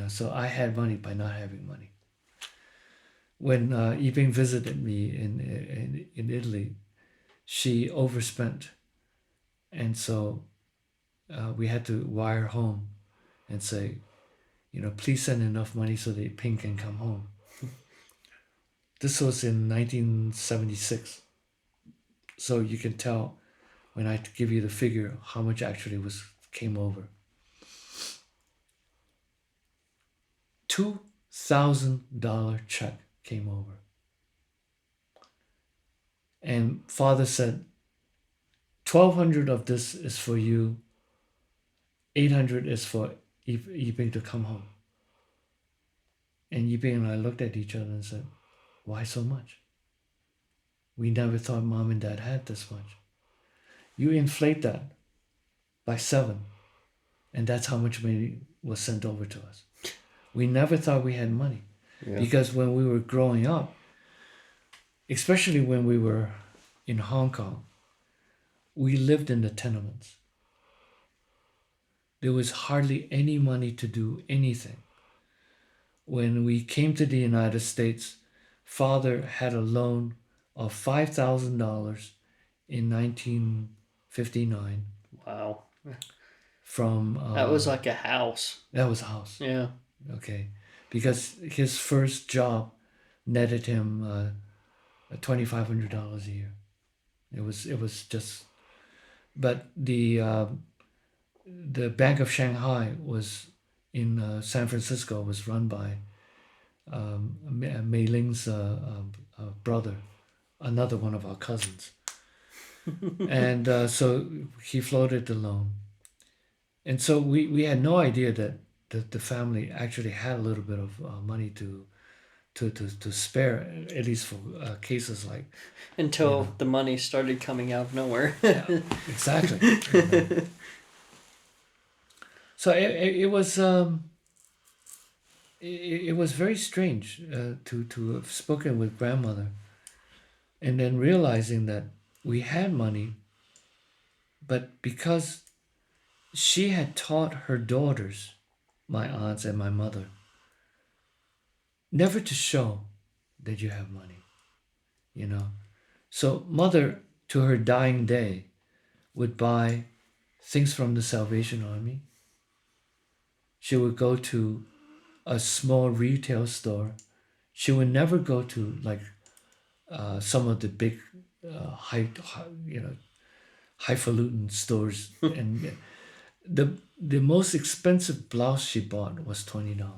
So I had money by not having money. When Yiping visited me in Italy, she overspent. And so we had to wire home and say, please send enough money so that Ping can come home. This was in 1976. So you can tell when I give you the figure how much actually came over. $2,000 check came over. And father said, 1,200 of this is for you. 800 is for Yiping to come home. And Yiping and I looked at each other and said, why so much? We never thought mom and dad had this much. You inflate that by 7, and that's how much money was sent over to us. We never thought we had money. Yeah. Because when we were growing up, especially when we were in Hong Kong, we lived in the tenements. There was hardly any money to do anything. When we came to the United States, father had a loan of $5,000 in 1959. Wow. From that was like a house. That was a house. Yeah. Okay. Because his first job netted him $2,500 a year. It was just, but the Bank of Shanghai was in San Francisco, was run by Mei Ling's brother, another one of our cousins. And so he floated the loan. And so we had no idea that the family actually had a little bit of money to spare, at least for cases like... Until the money started coming out of nowhere. Yeah, exactly. So it was very strange to have spoken with grandmother and then realizing that we had money, but because she had taught her daughters, my aunts and my mother, never to show that you have money, you know. So mother, to her dying day, would buy things from the Salvation Army. She would go to a small retail store. She would never go to like some of the big highfalutin stores. And the most expensive blouse she bought was $20.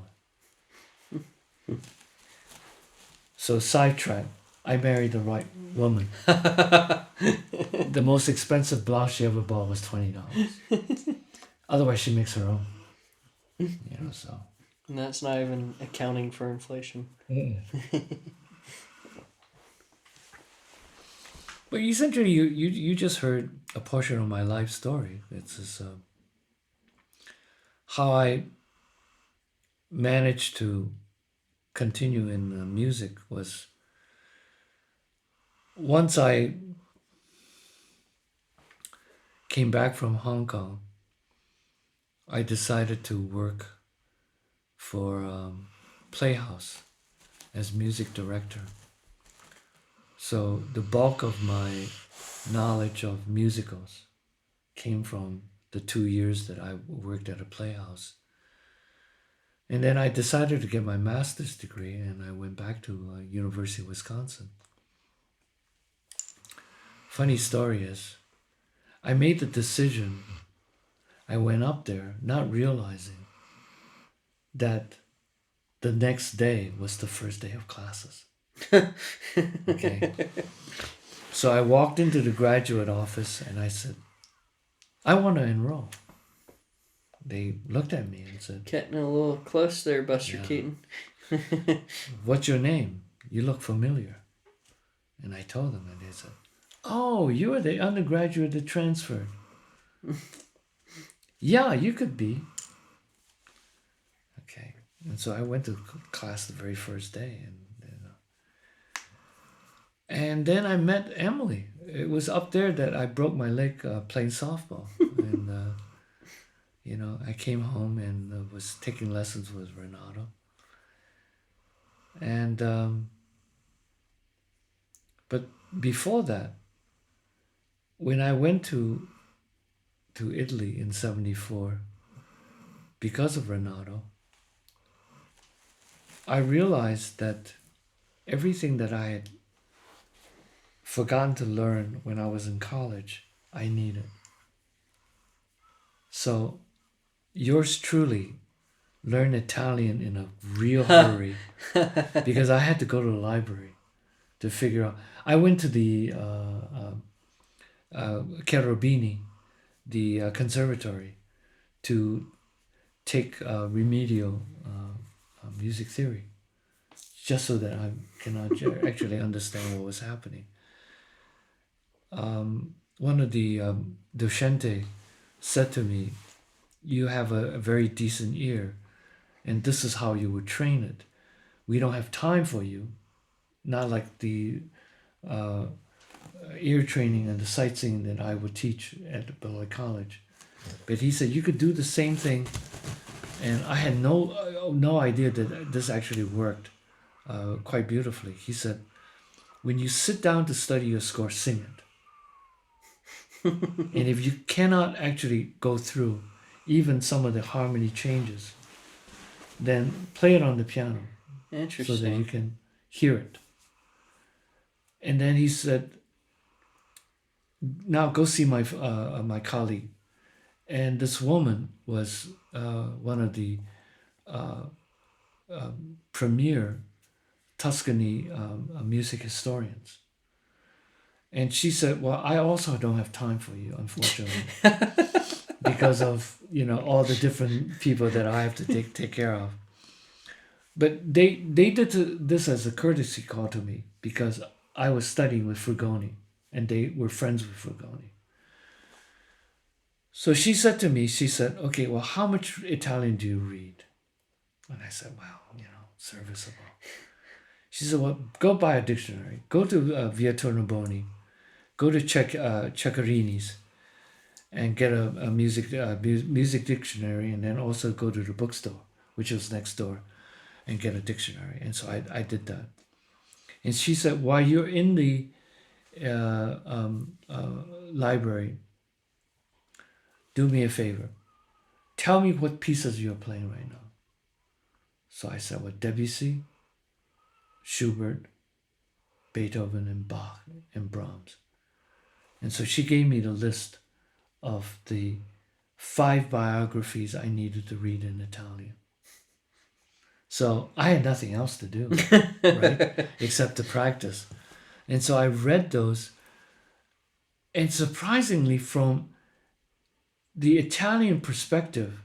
So sidetrack, I married the right woman. The most expensive blouse she ever bought was $20. Otherwise, she makes her own. You know, so. And that's not even accounting for inflation. But essentially, you just heard a portion of my life story. It's just, how I managed to continue in music was once I came back from Hong Kong, I decided to work for Playhouse as music director. So the bulk of my knowledge of musicals came from the 2 years that I worked at a playhouse. And then I decided to get my master's degree, and I went back to University of Wisconsin. Funny story is, I made the decision. I went up there not realizing that the next day was the first day of classes. Okay. So I walked into the graduate office and I said, I want to enroll. They looked at me and said, getting a little close there, Buster Keaton. What's your name? You look familiar. And I told them, and they said, oh, you're the undergraduate that transferred. Yeah, you could be. Okay. And so I went to class the very first day, and then I met Emily. It was up there that I broke my leg playing softball. And, I came home and was taking lessons with Renato. And, but before that, when I went to Italy in 1974, because of Renato, I realized that everything that I had forgotten to learn when I was in college, I needed. So, yours truly learned Italian in a real hurry because I had to go to the library to figure out. I went to the Cherubini, the conservatory, to take remedial music theory, just so that I can actually understand what was happening. One of the docente said to me, "You have a very decent ear, and this is how you would train it. We don't have time for you, not like the ear training and the sight singing that I would teach at Beloit College." But he said you could do the same thing, and I had no idea that this actually worked quite beautifully. He said, when you sit down to study your score, sing it. And if you cannot actually go through even some of the harmony changes, then play it on the piano. Interesting. So that you can hear it. And then he said, now go see my my colleague. And this woman was one of the premier Tuscany music historians. And she said, well, I also don't have time for you, unfortunately, because of, all the different people that I have to take care of. But they did this as a courtesy call to me because I was studying with Frugoni and they were friends with Frugoni. So she said to me, okay, well, how much Italian do you read? And I said, well, serviceable. She said, well, go buy a dictionary. Go to Via Tornabuoni. Go to Ceccarini's and get a music dictionary, and then also go to the bookstore, which was next door, and get a dictionary. And so I did that. And she said, while you're in the library, do me a favor. Tell me what pieces you're playing right now. So I said, well, Debussy, Schubert, Beethoven, and Bach, and Brahms. And so she gave me the list of the 5 biographies I needed to read in Italian. So I had nothing else to do, right? Except to practice. And so I read those. And surprisingly, from the Italian perspective,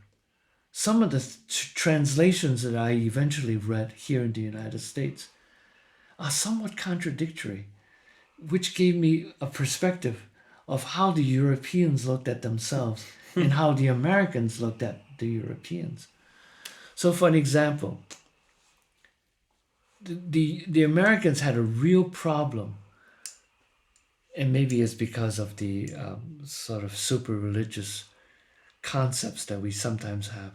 some of the translations that I eventually read here in the United States are somewhat contradictory, which gave me a perspective of how the Europeans looked at themselves and how the Americans looked at the Europeans. So for an example, the Americans had a real problem, and maybe it's because of the sort of super religious concepts that we sometimes have,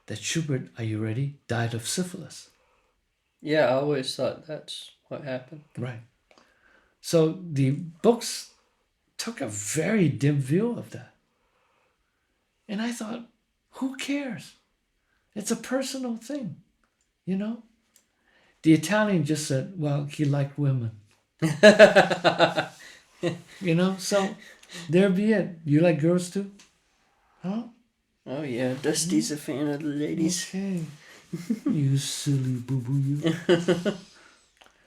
that Schubert, are you ready, died of syphilis. Yeah, I always thought that's what happened. Right. So the books took a very dim view of that. And I thought, who cares? It's a personal thing, The Italian just said, well, he liked women. So there be it. You like girls too? Huh? Oh, yeah. Dusty's a fan of the ladies. Okay. You silly boo-boo, you.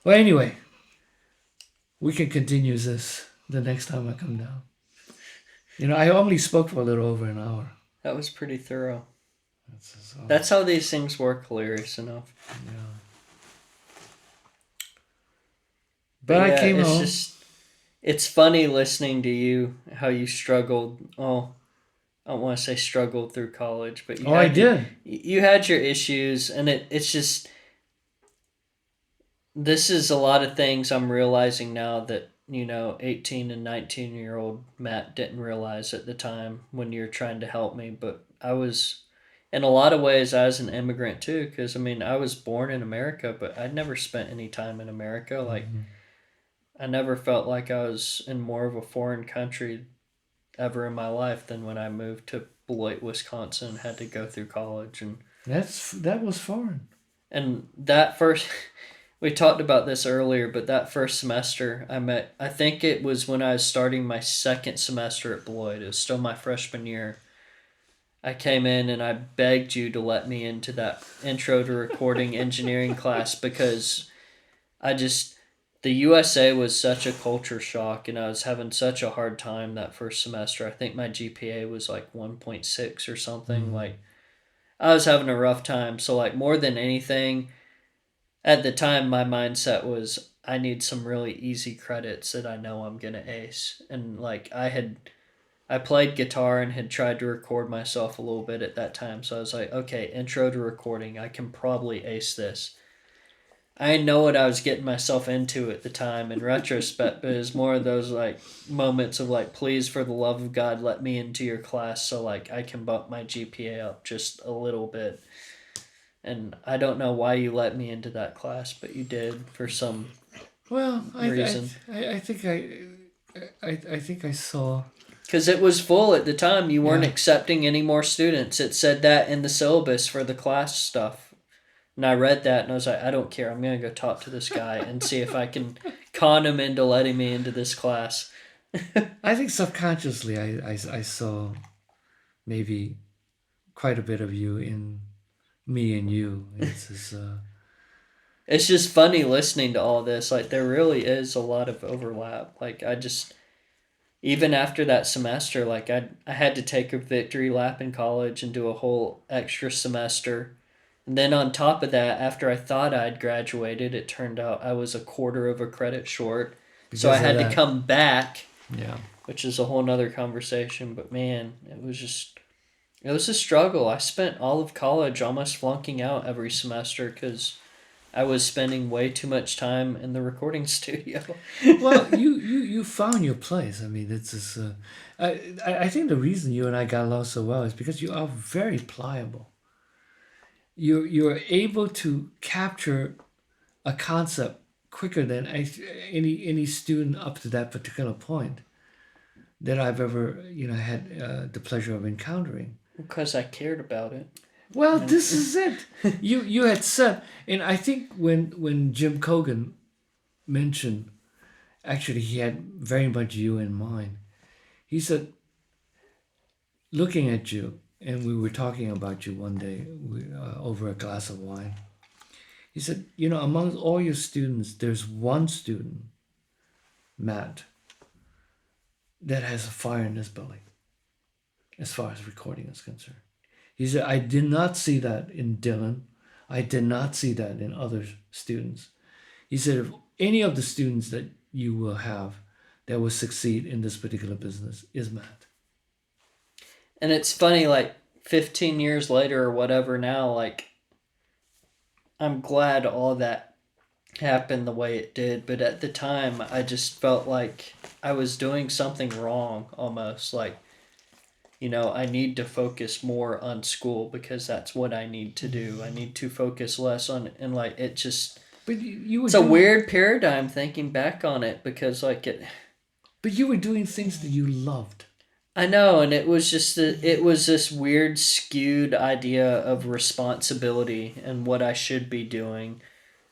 Well, anyway, we can continue this the next time I come down. I only spoke for a little over an hour. That was pretty thorough. That's how these things work, hilarious enough. Yeah. But yeah, I came home. It's funny listening to you, how you struggled. Oh, I don't want to say struggled through college, but I did. You had your issues, and it's just, this is a lot of things I'm realizing now that, 18 and 19-year-old Matt didn't realize at the time when you're trying to help me. But I was, in a lot of ways, I was an immigrant too, because, I was born in America, but I'd never spent any time in America. Like, I never felt like I was in more of a foreign country ever in my life than when I moved to Beloit, Wisconsin, and had to go through college. And that was foreign. And that first, we talked about this earlier, but that first semester I think it was when I was starting my second semester at Beloit. It was still my freshman year. I came in and I begged you to let me into that intro to recording engineering class because the USA was such a culture shock, and I was having such a hard time that first semester. I think my GPA was like 1.6 or something. Like, I was having a rough time. So, like, more than anything, at the time, my mindset was I need some really easy credits that I know I'm going to ace. And, like, I played guitar and had tried to record myself a little bit at that time. So I was like, okay, intro to recording. I can probably ace this. I know what I was getting myself into at the time in retrospect, but it's more of those like moments of like, please, for the love of God, let me into your class so like I can bump my GPA up just a little bit. And I don't know why you let me into that class, but you did for some reason. I think I saw. Because it was full at the time. You weren't Yeah. accepting any more students. It said that in the syllabus for the class stuff. And I read that and I was like, I don't care. I'm going to go talk to this guy and see if I can con him into letting me into this class. I think subconsciously I saw maybe quite a bit of you in me and you. It's just funny listening to all this. Like, there really is a lot of overlap. Like, even after that semester, like, I had to take a victory lap in college and do a whole extra semester. And then on top of that, after I thought I'd graduated, it turned out I was a quarter of a credit short. So I had to come back, which is a whole nother conversation. But man, it was a struggle. I spent all of college almost flunking out every semester because I was spending way too much time in the recording studio. Well, you found your place. I mean, it's just. I think the reason you and I got along so well is because you are very pliable. You're able to capture a concept quicker than any student up to that particular point that I've ever had the pleasure of encountering. Because I cared about it. Well, this is it. You had said, and I think when Jim Cogan mentioned, actually he had very much you in mind. He said, looking at you, and we were talking about you one day over a glass of wine. He said, amongst all your students, there's one student, Matt, that has a fire in his belly as far as recording is concerned. He said, I did not see that in Dylan. I did not see that in other students. He said, if any of the students that you will have that will succeed in this particular business is Matt. And it's funny, like 15 years later or whatever now, like I'm glad all that happened the way it did. But at the time, I just felt like I was doing something wrong almost. Like, I need to focus more on school because that's what I need to do. I need to focus less on, and like it just. But it's a weird paradigm thinking back on it because like it. But you were doing things that you loved. I know, and it was just it was this weird skewed idea of responsibility and what I should be doing,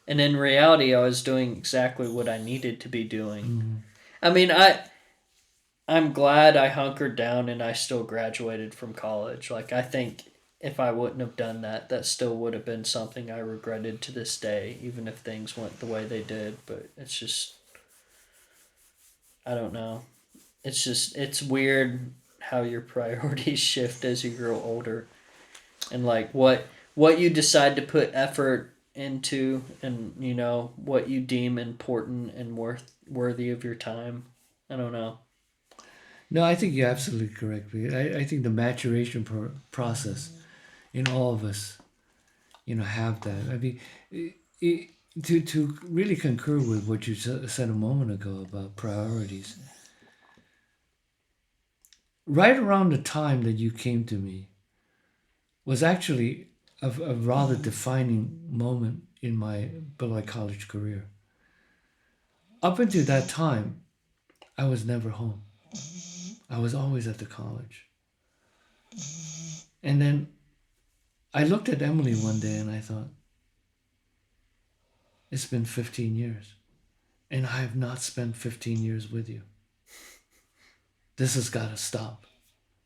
and in reality, I was doing exactly what I needed to be doing. Mm-hmm. I mean, I'm glad I hunkered down and I still graduated from college. Like, I think if I wouldn't have done that, that still would have been something I regretted to this day, even if things went the way they did. But it's just, I don't know. It's weird how your priorities shift as you grow older. And, like, what you decide to put effort into and, what you deem important and worthy of your time. I don't know. No, I think you're absolutely correct. I think the maturation process in all of us, have that. I mean, to really concur with what you said a moment ago about priorities, right around the time that you came to me was actually a rather defining moment in my Beloit College career. Up until that time, I was never home. I was always at the college. And then I looked at Emily one day and I thought, it's been 15 years. And I have not spent 15 years with you. This has got to stop.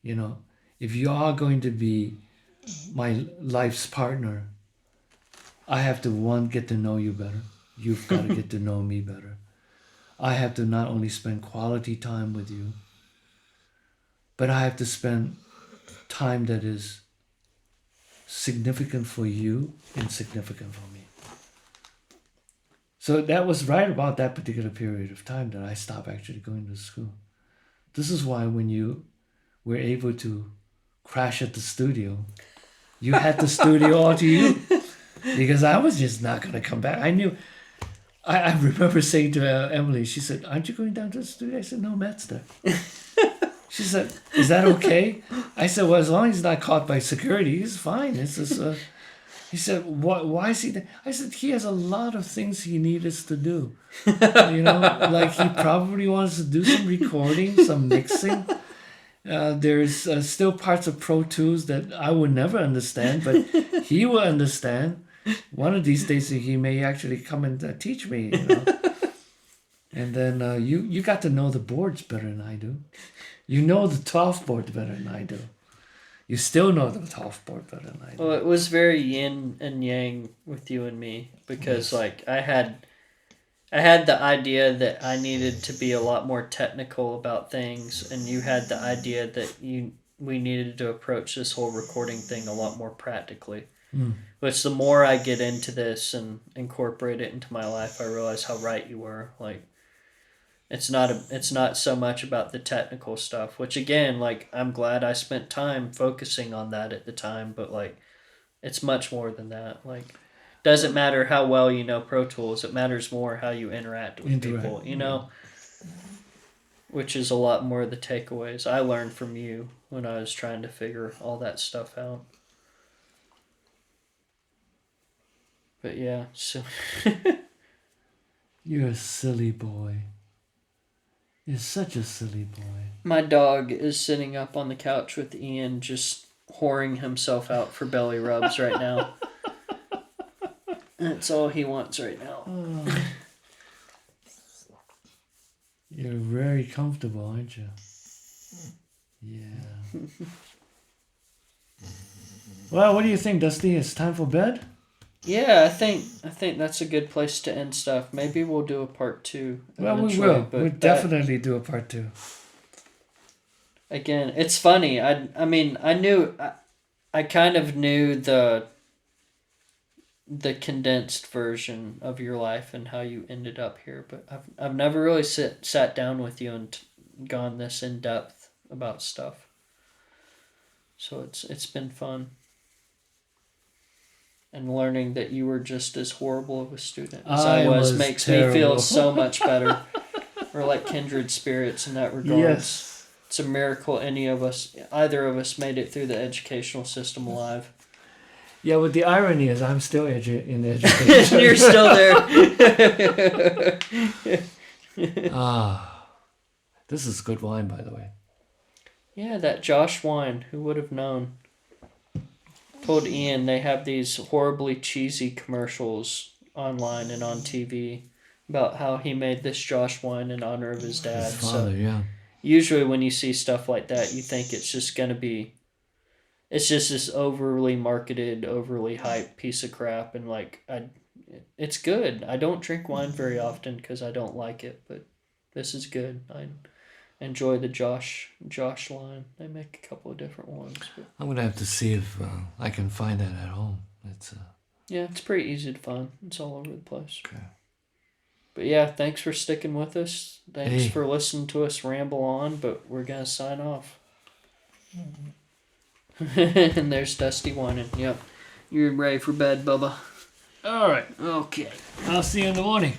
If you are going to be my life's partner, I have to, one, get to know you better. You've got to get to know me better. I have to not only spend quality time with you, but I have to spend time that is significant for you and significant for me. So that was right about that particular period of time that I stopped actually going to school. This is why when you were able to crash at the studio, you had the studio all to you. Because I was just not going to come back. I knew. I remember saying to Emily, she said, "Aren't you going down to the studio?" I said, "No, Matt's there." She said, "Is that okay?" I said, "Well, as long as he's not caught by security, he's fine." It's just, he said, why is he there? I said, "He has a lot of things he needs us to do. Like he probably wants to do some recording, some mixing. There's still parts of Pro Tools that I would never understand, but he will understand. One of these days, he may actually come and teach me, And then you got to know the boards better than I do. You know the 12 board better than I do. You still know the 12 board better than I do. Well, it was very yin and yang with you and me because, like, I had the idea that I needed to be a lot more technical about things, and you had the idea that we needed to approach this whole recording thing a lot more practically. Which the more I get into this and incorporate it into my life, I realize how right you were. Like, it's not so much about the technical stuff, which again, like, I'm glad I spent time focusing on that at the time, but like, it's much more than that. Like, doesn't matter how well you know Pro Tools, it matters more how you interact with people, which is a lot more of the takeaways I learned from you when I was trying to figure all that stuff out. But yeah, so you're a silly boy. You're such a silly boy. My dog is sitting up on the couch with Ian, just whoring himself out for belly rubs right now. That's all he wants right now. Oh. You're very comfortable, aren't you? Yeah. Well, what do you think, Dusty? It's time for bed? Yeah, I think that's a good place to end stuff. Maybe we'll do a part 2. Well, we will. We'll definitely do a part 2. Again, it's funny. I mean, I kind of knew the condensed version of your life and how you ended up here, but I've never really sat down with you and gone this in depth about stuff. So it's been fun. And learning that you were just as horrible of a student as I was makes terrible. Me feel so much better. We're like kindred spirits in that regard. Yes. It's a miracle either of us made it through the educational system alive. Yeah, but the irony is I'm still in education. You're still there. This is good wine, by the way. Yeah, that Josh wine. Who would have known? Told Ian they have these horribly cheesy commercials online and on TV about how he made this Josh wine in honor of his dad. His father, yeah. Usually when you see stuff like that, you think it's just this overly marketed, overly hyped piece of crap, and like it's good. I don't drink wine very often because I don't like it, but this is good. I enjoy the Josh line. They make a couple of different ones. But I'm gonna have to see if I can find that at home. It's pretty easy to find. It's all over the place. Okay. But yeah, thanks for sticking with us. Thanks for listening to us ramble on. But we're gonna sign off. And there's Dusty whining. Yep, you're ready for bed, Bubba. All right. Okay. I'll see you in the morning.